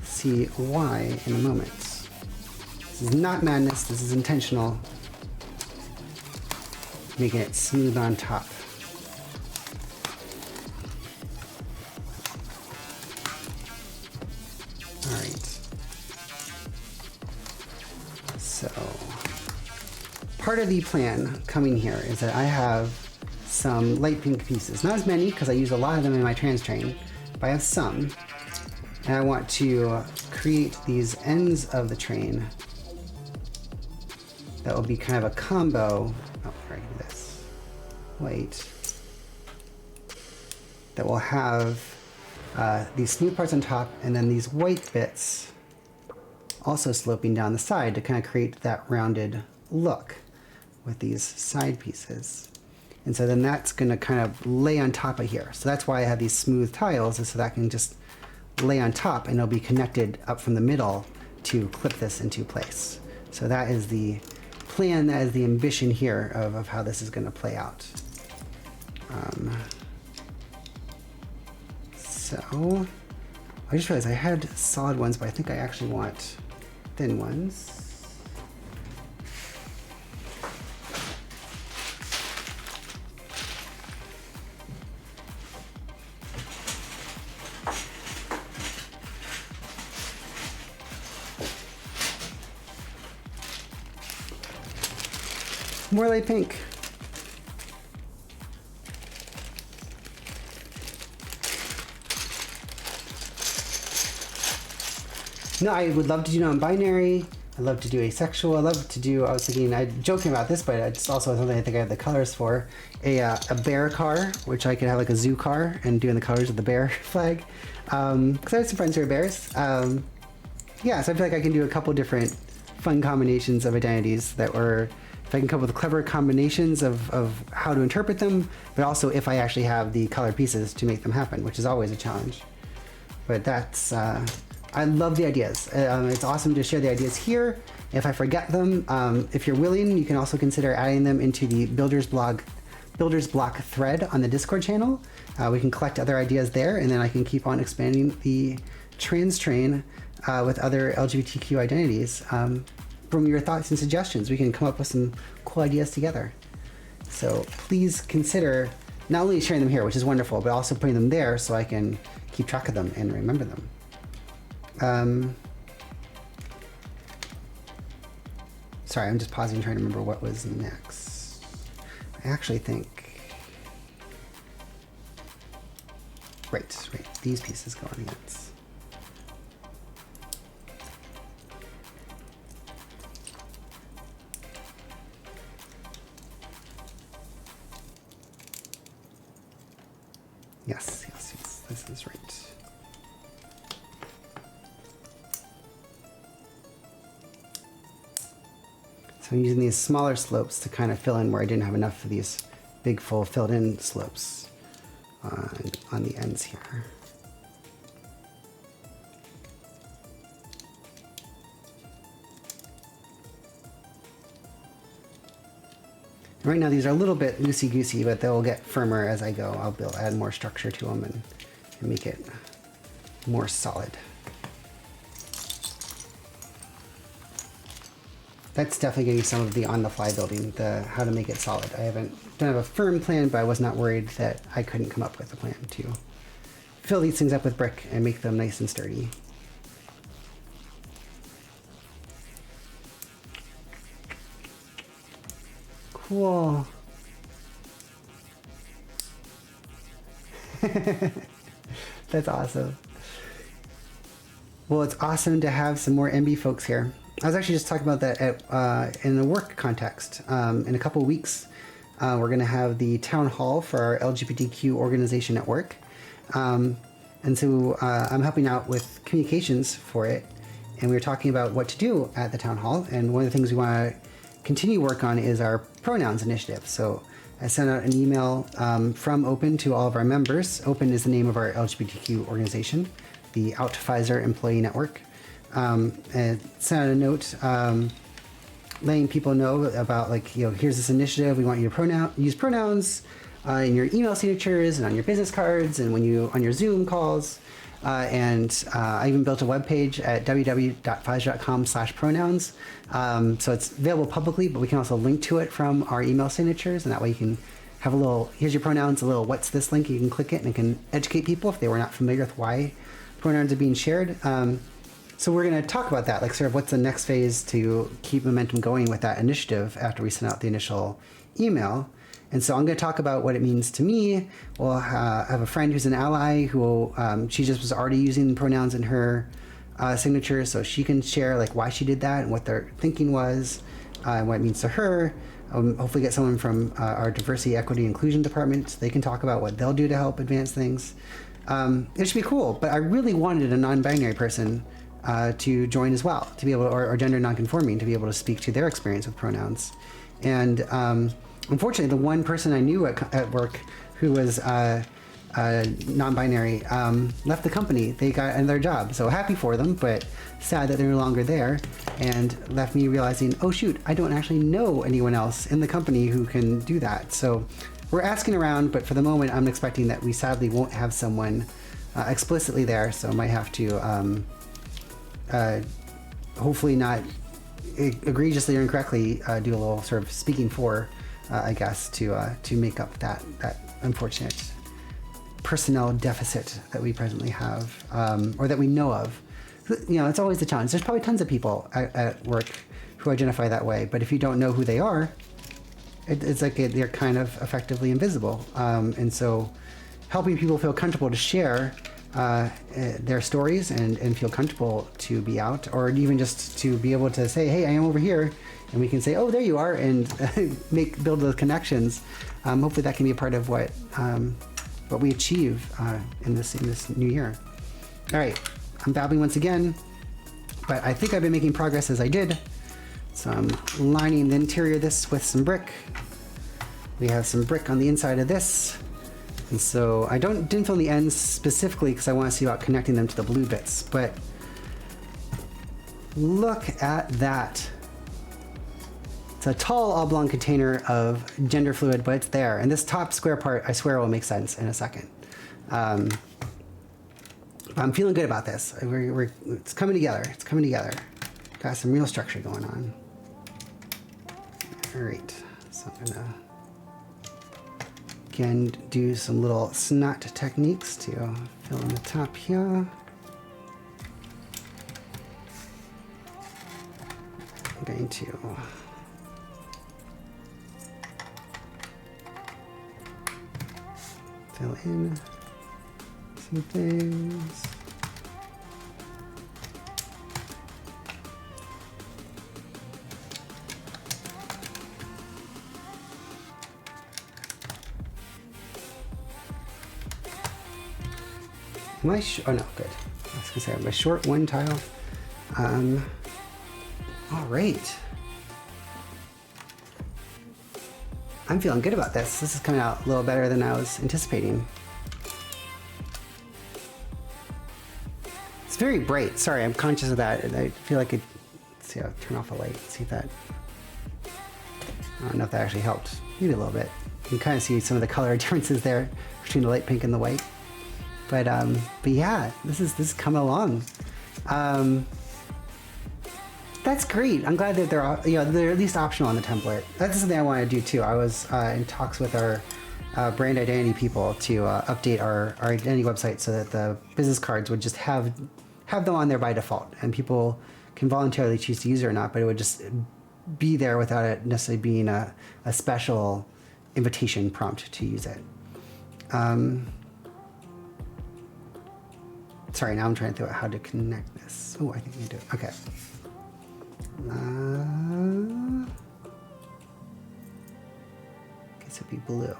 see why in a moment. This is not madness, this is intentional. Making it smooth on top. All right. So part of the plan coming here is that I have some light pink pieces. Not as many, because I use a lot of them in my trans train, but I have some. And I want to create these ends of the train that will be kind of a combo. Oh, here I can do this. White. That will have these smooth parts on top and then these white bits also sloping down the side to kind of create that rounded look with these side pieces. And so then that's going to kind of lay on top of here. So that's why I have these smooth tiles, is so that I can just lay on top and it'll be connected up from the middle to clip this into place. So that is the plan, that is the ambition here of how this is going to play out. So I just realized I had solid ones, but I think I actually want thin ones. More light pink. No, I would love to do non-binary. I'd love to do asexual. I'd love to do, I was thinking, I'm joking about this, but it's also something I think I have the colors for. A bear car, which I could have like a zoo car and do in the colors of the bear flag. Because I have some friends who are bears. Yeah, so I feel like I can do a couple different fun combinations of identities that were, if I can come up with clever combinations of how to interpret them, but also if I actually have the color pieces to make them happen, which is always a challenge. But that's, I love the ideas. It's awesome to share the ideas here. If I forget them, if you're willing, you can also consider adding them into the Builders Block thread on the Discord channel. We can collect other ideas there, and then I can keep on expanding the trans train with other LGBTQ identities. From your thoughts and suggestions, we can come up with some cool ideas together. So please consider not only sharing them here, which is wonderful, but also putting them there so I can keep track of them and remember them. Sorry, I'm just pausing, trying to remember what was next. I actually think, right, these pieces go on the ends. Yes, this is right. So I'm using these smaller slopes to kind of fill in where I didn't have enough of these big full filled in slopes on the ends here. Right now these are a little bit loosey-goosey, but they'll get firmer as I go. I'll be able to add more structure to them and make it more solid. That's definitely getting some of the on-the-fly building, the how to make it solid. Don't have a firm plan, but I was not worried that I couldn't come up with a plan to fill these things up with brick and make them nice and sturdy. Cool. That's awesome. Well, it's awesome to have some more MB folks here. I was actually just talking about that in a work context. In a couple of weeks, we're going to have the town hall for our LGBTQ organization at work. And so I'm helping out with communications for it. And we were talking about what to do at the town hall. And one of the things we want to continue work on is our pronouns initiative. So I sent out an email from Open to all of our members. Open is the name of our LGBTQ organization, the Out Pfizer Employee Network. And sent out a note letting people know about, like, here's this initiative. We want you to use pronouns in your email signatures and on your business cards and on your Zoom calls. And I even built a web page at www.pfizer.com/pronouns. So it's available publicly, but we can also link to it from our email signatures. And that way you can have a little, here's your pronouns, a little what's this link. You can click it and it can educate people if they were not familiar with why pronouns are being shared. So we're going to talk about that, like sort of what's the next phase to keep momentum going with that initiative after we send out the initial email. And so I'm going to talk about what it means to me. We'll have a friend who's an ally who she just was already using pronouns in her signature, so she can share like why she did that and what their thinking was and what it means to her. Hopefully get someone from our diversity, equity, inclusion department. They can talk about what they'll do to help advance things. It should be cool, but I really wanted a non-binary person to join as well, to be able, or gender non-conforming, to be able to speak to their experience with pronouns. And unfortunately, the one person I knew at work who was non-binary left the company. They got another job, so happy for them, but sad that they're no longer there, and left me realizing, oh shoot, I don't actually know anyone else in the company who can do that. So we're asking around, but for the moment I'm expecting that we sadly won't have someone explicitly there, so I might have to hopefully not egregiously or incorrectly do a little sort of speaking for, I guess, to make up that unfortunate personnel deficit that we presently have, or that we know of. You know, it's always the challenge. There's probably tons of people at work who identify that way, but if you don't know who they are, it's like they're kind of effectively invisible. And so helping people feel comfortable to share their stories and feel comfortable to be out, or even just to be able to say, hey, I am over here, and we can say, oh, there you are, and build those connections. Hopefully that can be a part of what we achieve in this new year. All right, I'm babbling once again, but I think I've been making progress as I did. So I'm lining the interior of this with some brick. We have some brick on the inside of this. And so I didn't fill in the ends specifically because I want to see about connecting them to the blue bits, but look at that. It's a tall oblong container of gender fluid, but it's there. And this top square part, I swear, will make sense in a second. I'm feeling good about this. It's coming together. It's coming together. Got some real structure going on. All right, so I'm gonna again do some little snot techniques to fill in the top here. I'm going to fill in some things. Oh no, good. I was gonna say, my short one tile. All right. I'm feeling good about this. This is coming out a little better than I was anticipating. It's very bright. Sorry, I'm conscious of that. I feel like let's see, I'll turn off a light. See if that, I don't know if that actually helped. Maybe a little bit. You can kind of see some of the color differences there between the light pink and the white. But yeah, this is coming along. That's great. I'm glad that they're at least optional on the template. That's something I want to do too. I was in talks with our brand identity people to update our identity website so that the business cards would just have them on there by default, and people can voluntarily choose to use it or not, but it would just be there without it necessarily being a special invitation prompt to use it. Sorry, now I'm trying to think about how to connect this. Oh, I think we can do it. Okay. Guess it'd be blue.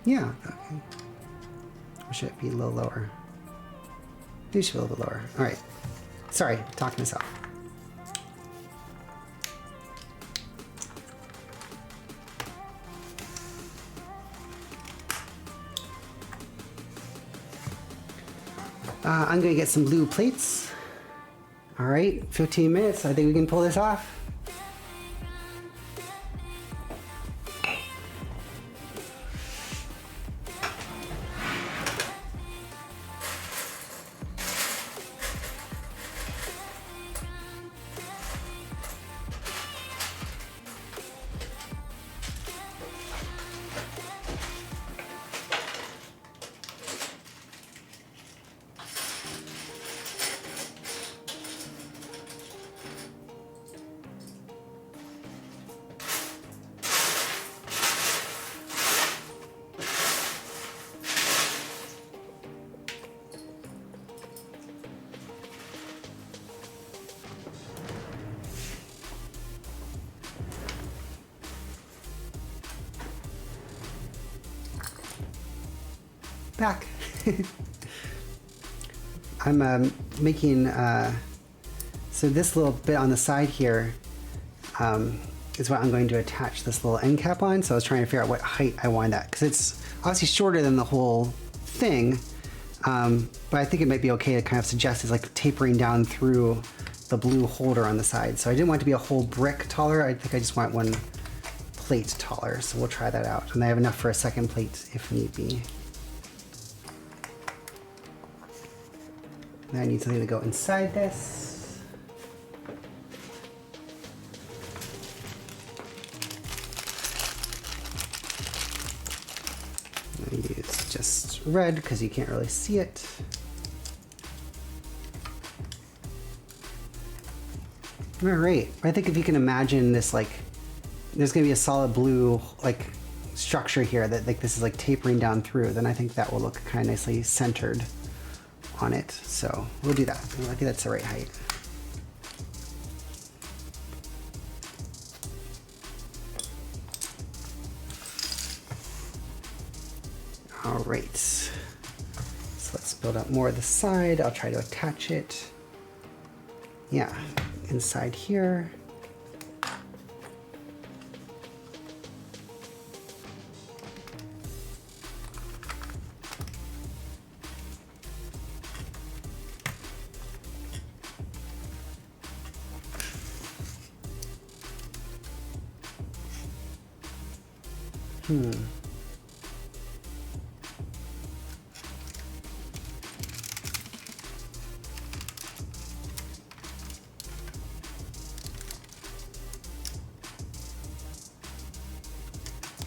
Yeah, okay. Or should it be a little lower? Maybe it should be a little bit lower. All right. Sorry, talking myself. I'm gonna get some blue plates. All right, 15 minutes. I think we can pull this off. back. I'm making, so this little bit on the side here is what I'm going to attach this little end cap on. So I was trying to figure out what height I want that, because it's obviously shorter than the whole thing, but I think it might be okay to kind of suggest it's like tapering down through the blue holder on the side. So I didn't want it to be a whole brick taller. I think I just want one plate taller. So we'll try that out. And I have enough for a second plate if need be. Now I need something to go inside this. I'm going to use just red because you can't really see it. All right, I think if you can imagine this, like, there's gonna be a solid blue, like, structure here that, like, this is like tapering down through, then I think that will look kind of nicely centered on it. So we'll do that. I think that's the right height. All right, so let's build up more of the side. I'll try to attach it. Yeah, inside here.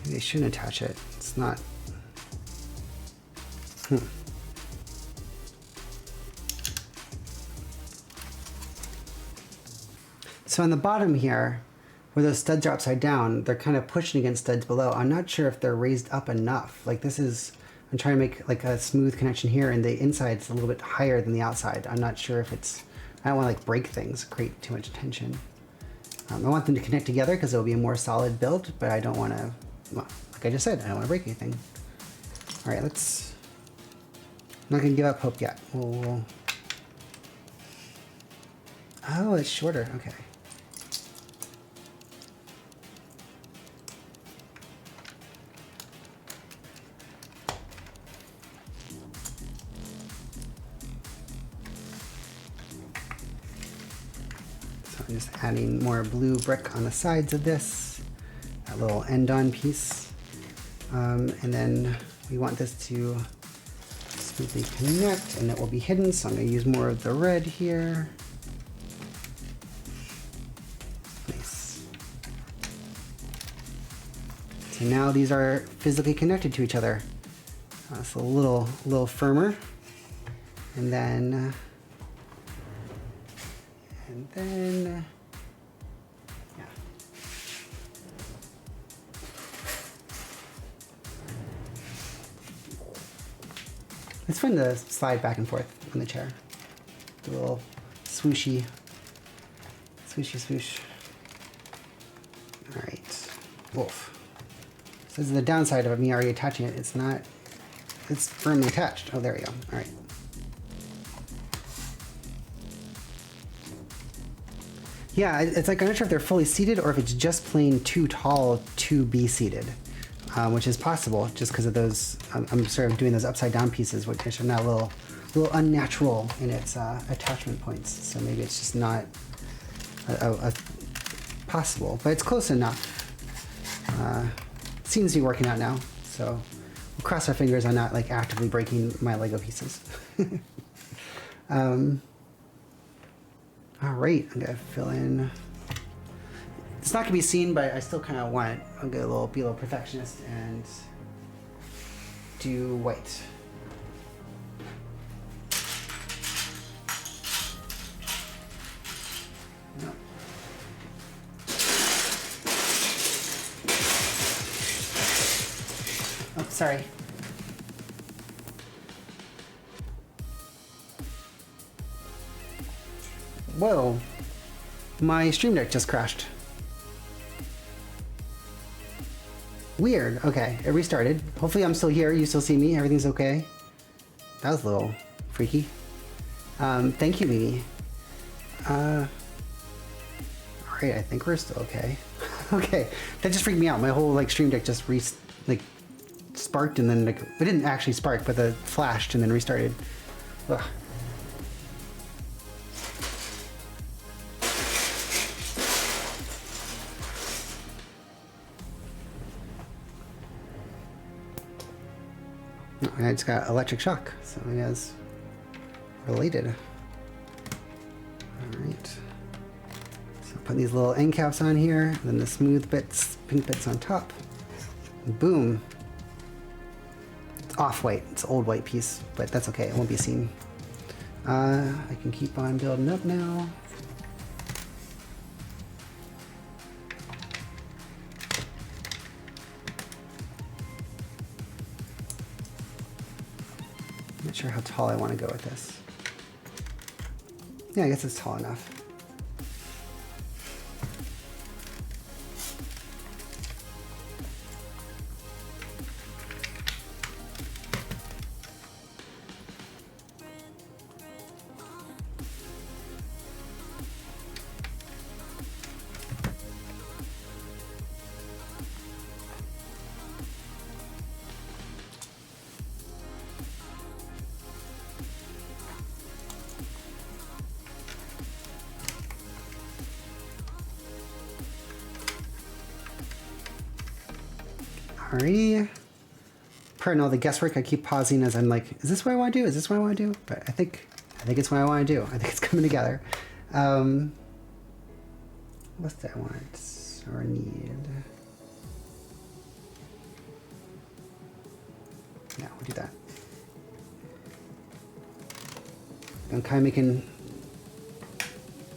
They shouldn't attach it. It's not. So on the bottom here, where those studs are upside down, they're kind of pushing against studs below. I'm not sure if they're raised up enough. Like this is, I'm trying to make like a smooth connection here, and the inside's a little bit higher than the outside. I'm not sure if it's, I don't want to like break things, create too much tension. I want them to connect together because it'll be a more solid build, but I don't want to, well, like I just said, I don't want to break anything. All right, let's, I'm not going to give up hope yet. We'll, oh, it's shorter, okay. I'm just adding more blue brick on the sides of this, that little end-on piece. And then we want this to smoothly connect, and it will be hidden, so I'm going to use more of the red here. Nice. So now these are physically connected to each other. So a little firmer. And then yeah. It's fun to slide back and forth on the chair. The little swooshy, swoosh. All right, wolf. So this is the downside of me already attaching it. It's not, it's firmly attached. Oh, there we go. All right. Yeah, it's like I'm not sure if they're fully seated or if it's just plain too tall to be seated, which is possible just because of those. I'm sort of doing those upside down pieces, which are now a little unnatural in its attachment points. So maybe it's just not a possible, but it's close enough. Seems to be working out now. So we'll cross our fingers on not like actively breaking my Lego pieces. All right, I'm gonna fill in. It's not gonna be seen, but I still kind of want it. I'm gonna be a little perfectionist and do white. No. Oh, sorry. Whoa, my Stream Deck just crashed. Weird, okay, it restarted. Hopefully I'm still here, you still see me, everything's okay. That was a little freaky. Thank you, Mimi. Alright, I think we're still okay. Okay, that just freaked me out. My whole like stream deck just sparked and then like it didn't actually spark, but it flashed and then restarted. Ugh. I just got electric shock, so I guess related. All right. So put these little end caps on here, and then the smooth bits, pink bits on top. And boom. It's off-white. It's an old white piece, but that's okay. It won't be seen. I can keep on building up now. Not sure how tall I want to go with this. Yeah, I guess it's tall enough. Alrighty. Pardon all the guesswork. I keep pausing as I'm like, is this what I want to do? Is this what I want to do? But I think it's what I want to do. I think it's coming together. What do I want or need? Yeah, we'll do that. I'm kind of making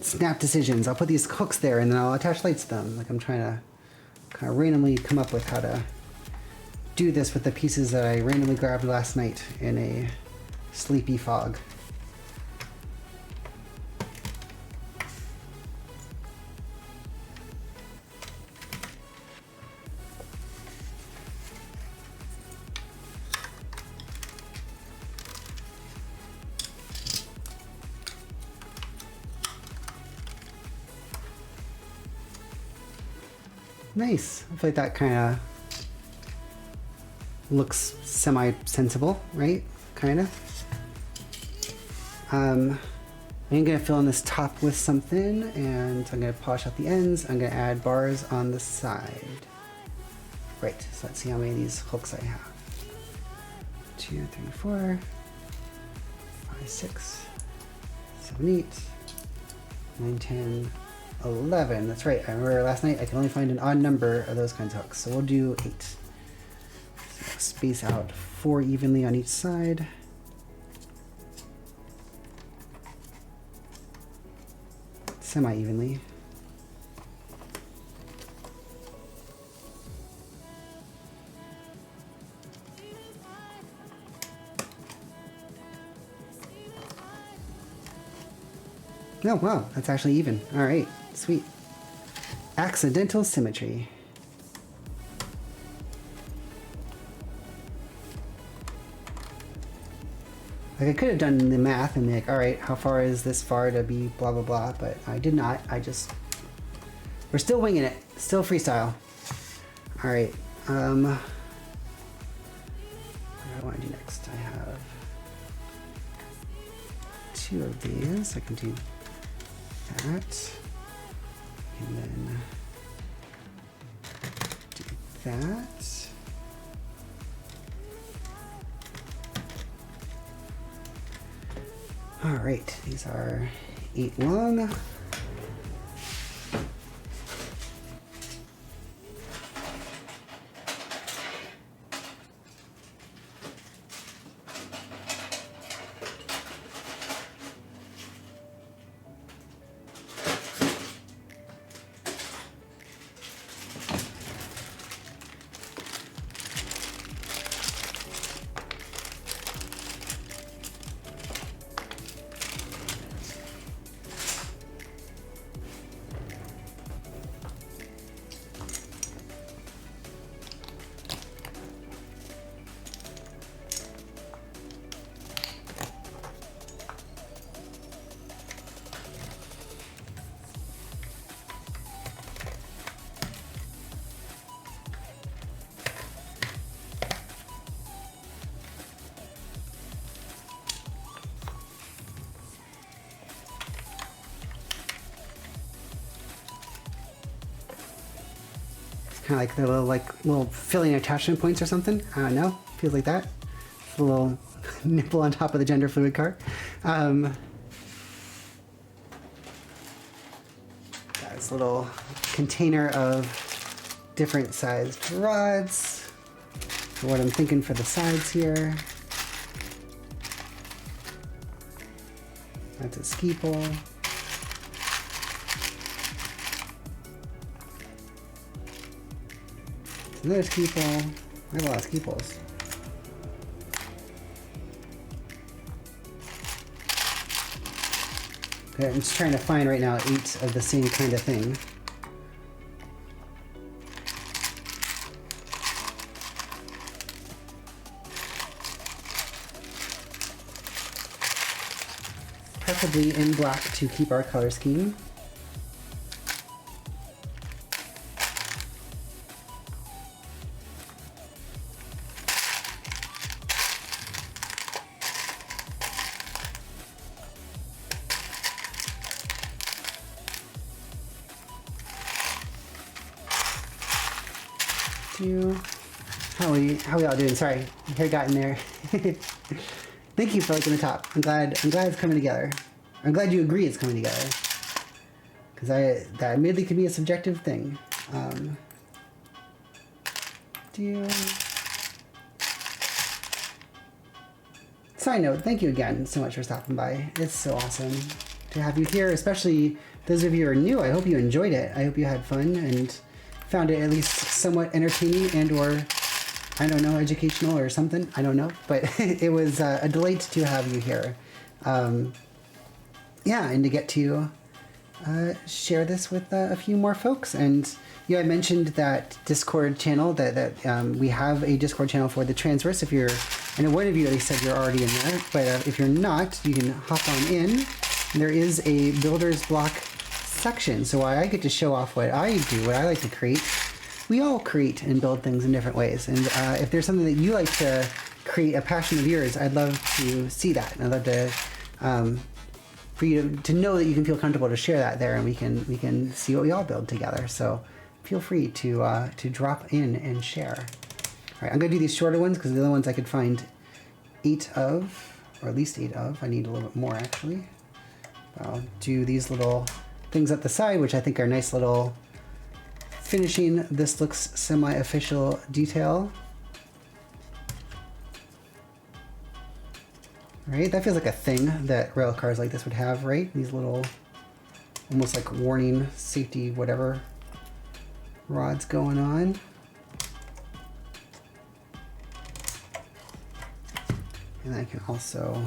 snap decisions. I'll put these hooks there and then I'll attach lights to them. Like I'm trying to kind of randomly come up with how to do this with the pieces that I randomly grabbed last night in a sleepy fog. Nice. I feel like that kind of looks semi-sensible, right? Kind of. I'm gonna fill in this top with something, and I'm gonna polish out the ends. I'm gonna add bars on the side. Right. So let's see how many of these hooks I have. 2, 3, 4, 5, 6, 7, 8, 9, 10. 11. That's right. I remember last night I could only find an odd number of those kinds of hooks. So we'll do 8. So space out 4 evenly on each side. Semi-evenly. Oh, wow. That's actually even. All right. Sweet. Accidental symmetry. Like I could have done the math and be like, all right, how far is this far to be blah, blah, blah, but I did not. We're still winging it. Still freestyle. All right. What do I want to do next? I have 2 of these. I can do that. And then do that. All right, these are 8 long. kind of like the little filling attachment points or something. I don't know. Feels like that. A little nipple on top of the gender fluid car. Got this little container of different sized rods for what I'm thinking for the sides here. That's a ski pole. Another ski pole. I have a lot of ski poles. Okay, I'm just trying to find right now 8 of the same kind of thing. Preferably in black to keep our color scheme. How we all doing? Sorry, hair got in there. Thank you for liking the top. I'm glad it's coming together. I'm glad you agree it's coming together. Because that admittedly can be a subjective thing. Side note, thank you again so much for stopping by. It's so awesome to have you here, especially those of you who are new. I hope you enjoyed it. I hope you had fun and found it at least somewhat entertaining and or, I don't know, educational or something. I don't know, but it was a delight to have you here. Yeah, and to get to share this with a few more folks. And I mentioned that Discord channel, that we have a Discord channel for the Transverse. If you're, I know one of you at least said you're already in there, but if you're not, you can hop on in. There is a builder's block section, so I get to show off what I do, what I like to create. We all create and build things in different ways, and if there's something that you like to create, a passion of yours, I'd love to see that. And I'd love to for you to know that you can feel comfortable to share that there, and we can see what we all build together. So feel free to drop in and share. All right, I'm gonna do these shorter ones because the other ones I could find 8 of, or at least 8 of. I need a little bit more actually. I'll do these little things at the side, which I think are nice little finishing. This looks semi-official detail. Right, that feels like a thing that rail cars like this would have, right? These little, almost like warning, safety, whatever rods going on. And I can also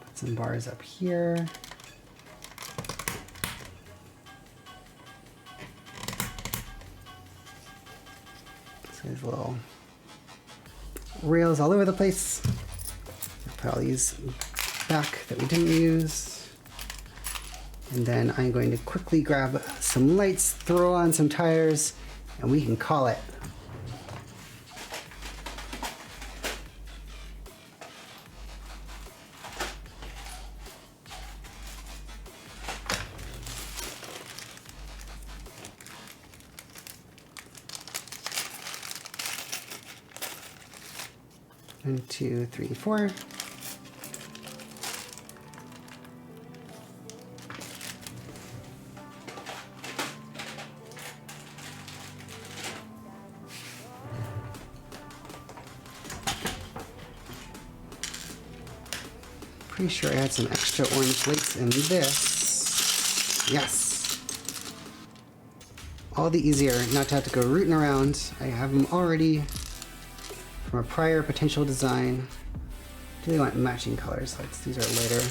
put some bars up here. So there's little rails all over the place. Put all these back that we didn't use. And then I'm going to quickly grab some lights, throw on some tires, and we can call it. One, two, three, four. Pretty sure I had some extra orange lights in this. Yes. All the easier not to have to go rooting around. I have them already from a prior potential design. Do they want matching colors? These are lighter.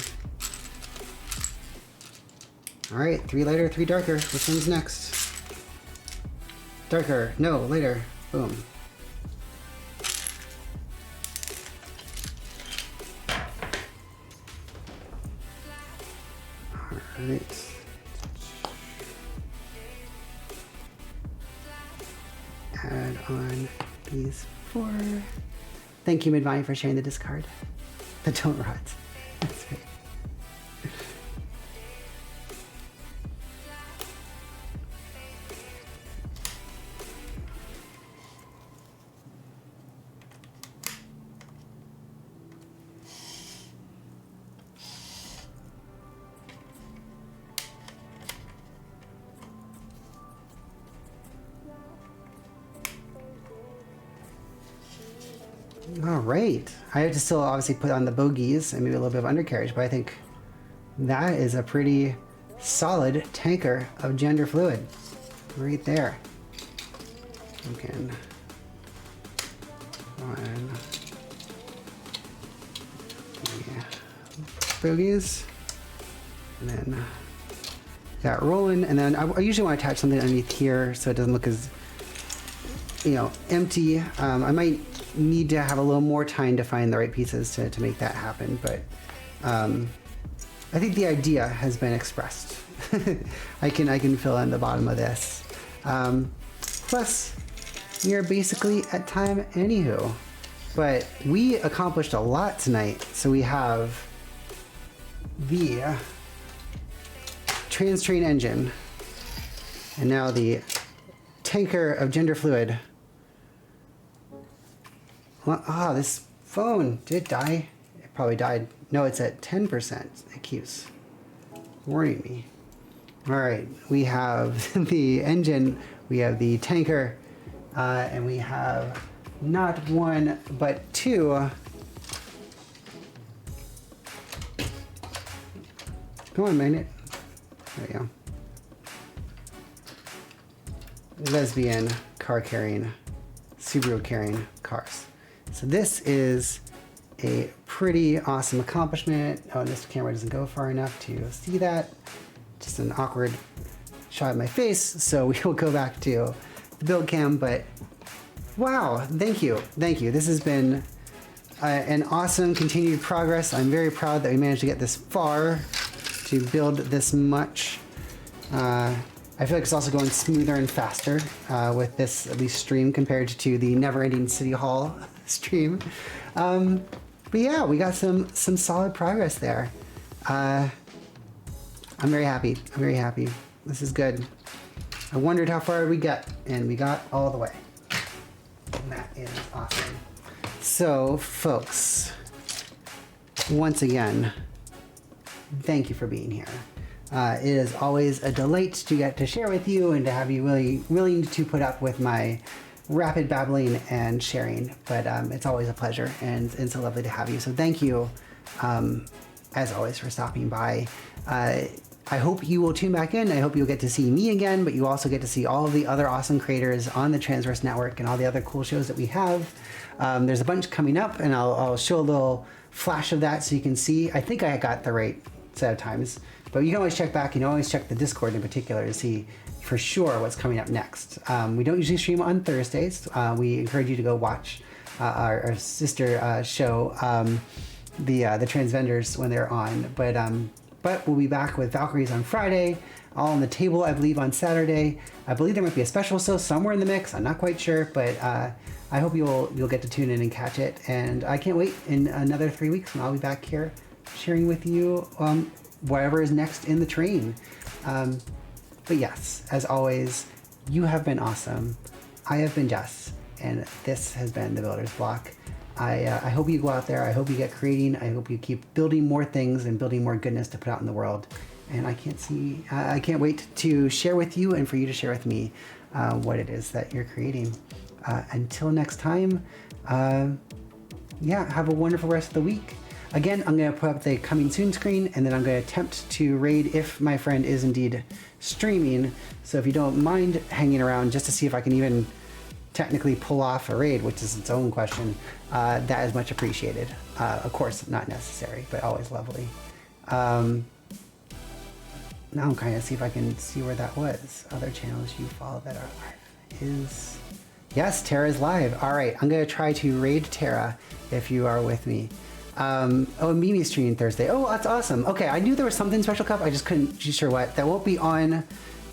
All right, 3 lighter, 3 darker. Which one's next? Darker. No, lighter. Boom. All right. Add on these 4. Thank you, Midvine, for sharing the discard. The don't rods. That's right. All right. I have to still obviously put on the bogies and maybe a little bit of undercarriage, but I think that is a pretty solid tanker of gender fluid right there. You can on the bogies and then got rolling, and then I usually want to attach something underneath here so it doesn't look as, you know, empty. I might need to have a little more time to find the right pieces to make that happen, but I think the idea has been expressed. I can fill in the bottom of this. Plus, we are basically at time anywho, but we accomplished a lot tonight. So we have the trans train engine, and now the tanker of gender fluid. Ah, this phone did die. It probably died. No, it's at 10%. It keeps warning me. All right, we have the engine, we have the tanker, and we have not one but two. Come on, magnet. There we go. Lesbian car carrying, Subaru carrying cars. So this is a pretty awesome accomplishment. Oh, this camera doesn't go far enough to see that. Just an awkward shot of my face, so we will go back to the build cam, but wow, thank you. This has been an awesome continued progress. I'm very proud that we managed to get this far, to build this much. I feel like it's also going smoother and faster with this at least stream compared to the never-ending City Hall stream. But yeah, we got some solid progress there. I'm very happy. This is good. I wondered how far we got, and we got all the way. And that is awesome. So, folks, once again, thank you for being here. It is always a delight to get to share with you and to have you really willing to put up with my rapid babbling and sharing. But it's always a pleasure, and it's so lovely to have you. So thank you, as always, for stopping by. I hope you will tune back in. I hope you'll get to see me again, but you also get to see all of the other awesome creators on the Transverse Network and all the other cool shows that we have. There's a bunch coming up, and I'll show a little flash of that so you can see. I think I got the right set of times, but you can always check back. You can always check the Discord in particular to see for sure what's coming up next. We don't usually stream on Thursdays. We encourage you to go watch our sister show, the Transvendors, when they're on. But we'll be back with Valkyries on Friday, All on the Table, I believe, on Saturday. I believe there might be a special show somewhere in the mix. I'm not quite sure, but I hope you'll get to tune in and catch it. And I can't wait in another 3 weeks when I'll be back here sharing with you whatever is next in the train. But yes, as always, you have been awesome. I have been Jess, and this has been The Builder's Block. I hope you go out there. I hope you get creating. I hope you keep building more things and building more goodness to put out in the world. And I can't wait to share with you and for you to share with me what it is that you're creating. Until next time, yeah, have a wonderful rest of the week. Again, I'm going to put up the coming soon screen, and then I'm going to attempt to raid if my friend is indeed streaming. So if you don't mind hanging around just to see if I can even technically pull off a raid, which is its own question, that is much appreciated. Of course, not necessary, but always lovely. Now I'm kind of see if I can see where that was. Other channels you follow that are live is... Yes, Tara's live. All right, I'm going to try to raid Tara if you are with me. Oh, Mimi's streaming Thursday. Oh, that's awesome. Okay, I knew there was something special cup. I just couldn't be sure what. That won't be on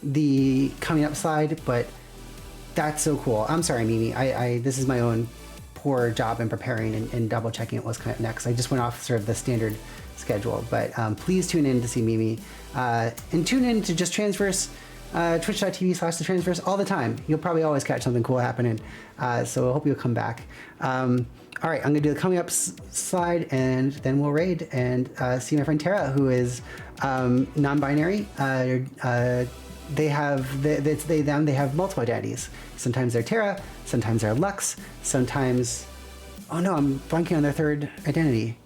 the coming up slide, but that's so cool. I'm sorry, Mimi. This is my own poor job in preparing and double checking what was coming up next. I just went off sort of the standard schedule, but please tune in to see Mimi. And tune in to just Transverse, twitch.tv/the Transverse all the time. You'll probably always catch something cool happening. So I hope you'll come back. All right, I'm gonna do the coming up slide, and then we'll raid and see my friend Tara, who is non-binary. They have it's they them. They have multiple identities. Sometimes they're Tara, sometimes they're Lux, sometimes Oh no, I'm blanking on their third identity.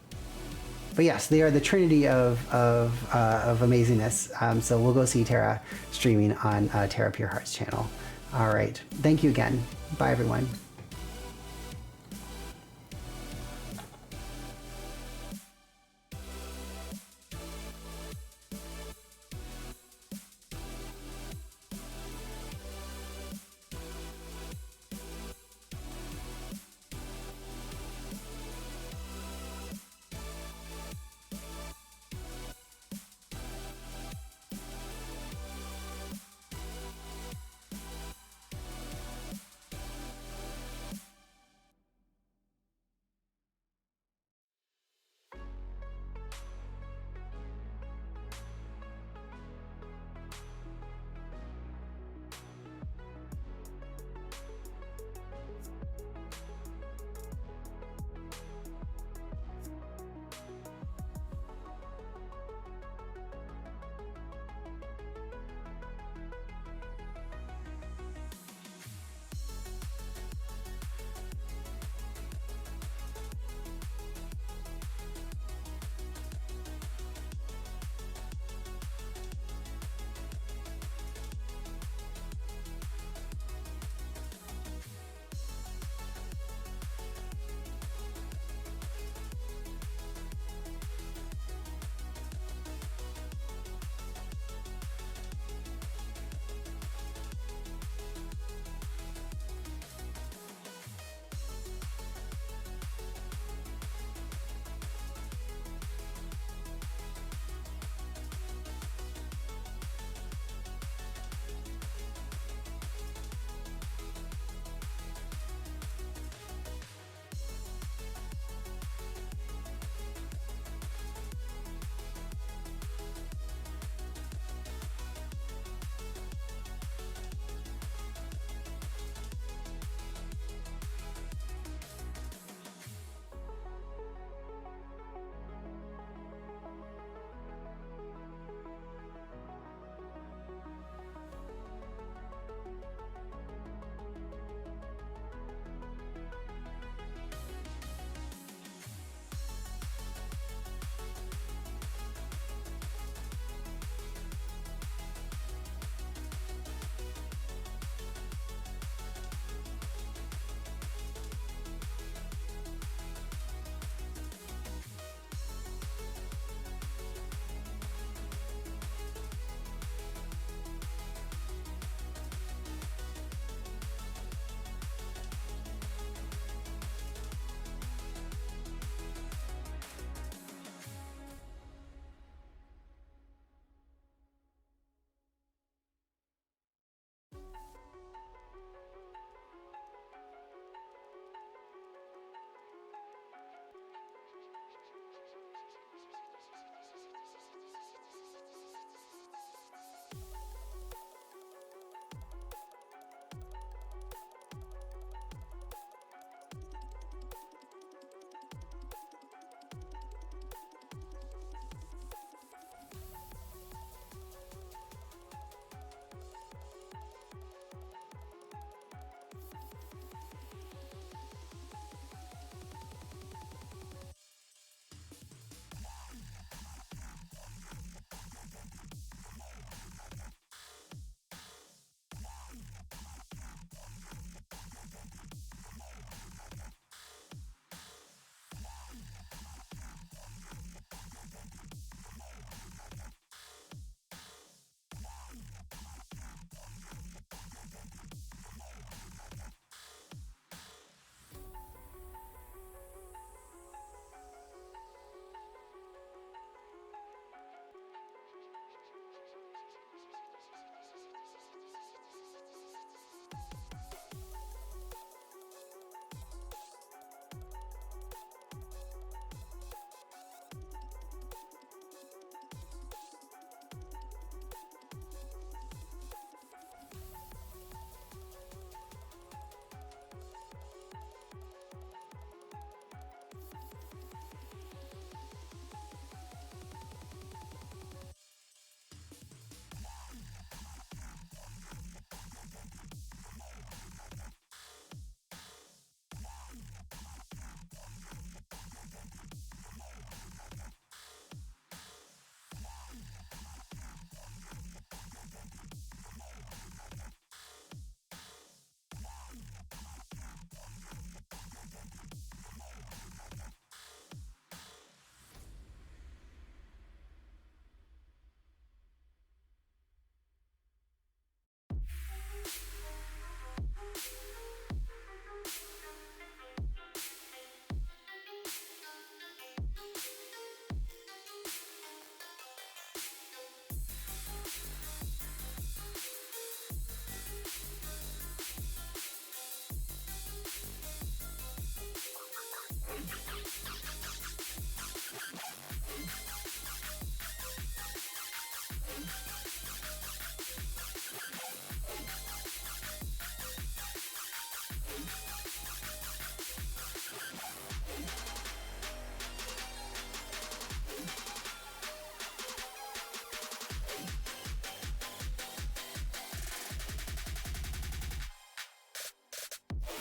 But yes, they are the trinity of amazingness. So we'll go see Tara streaming on Tara Pure Heart's channel. All right. Thank you again. Bye, everyone.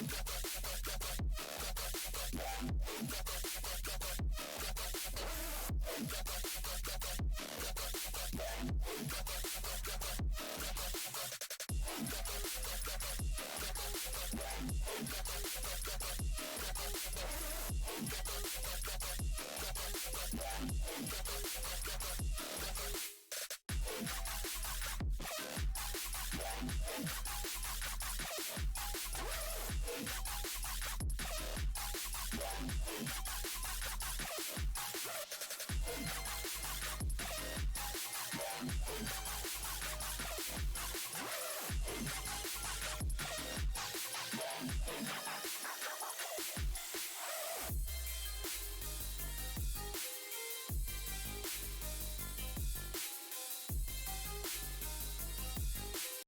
Bye.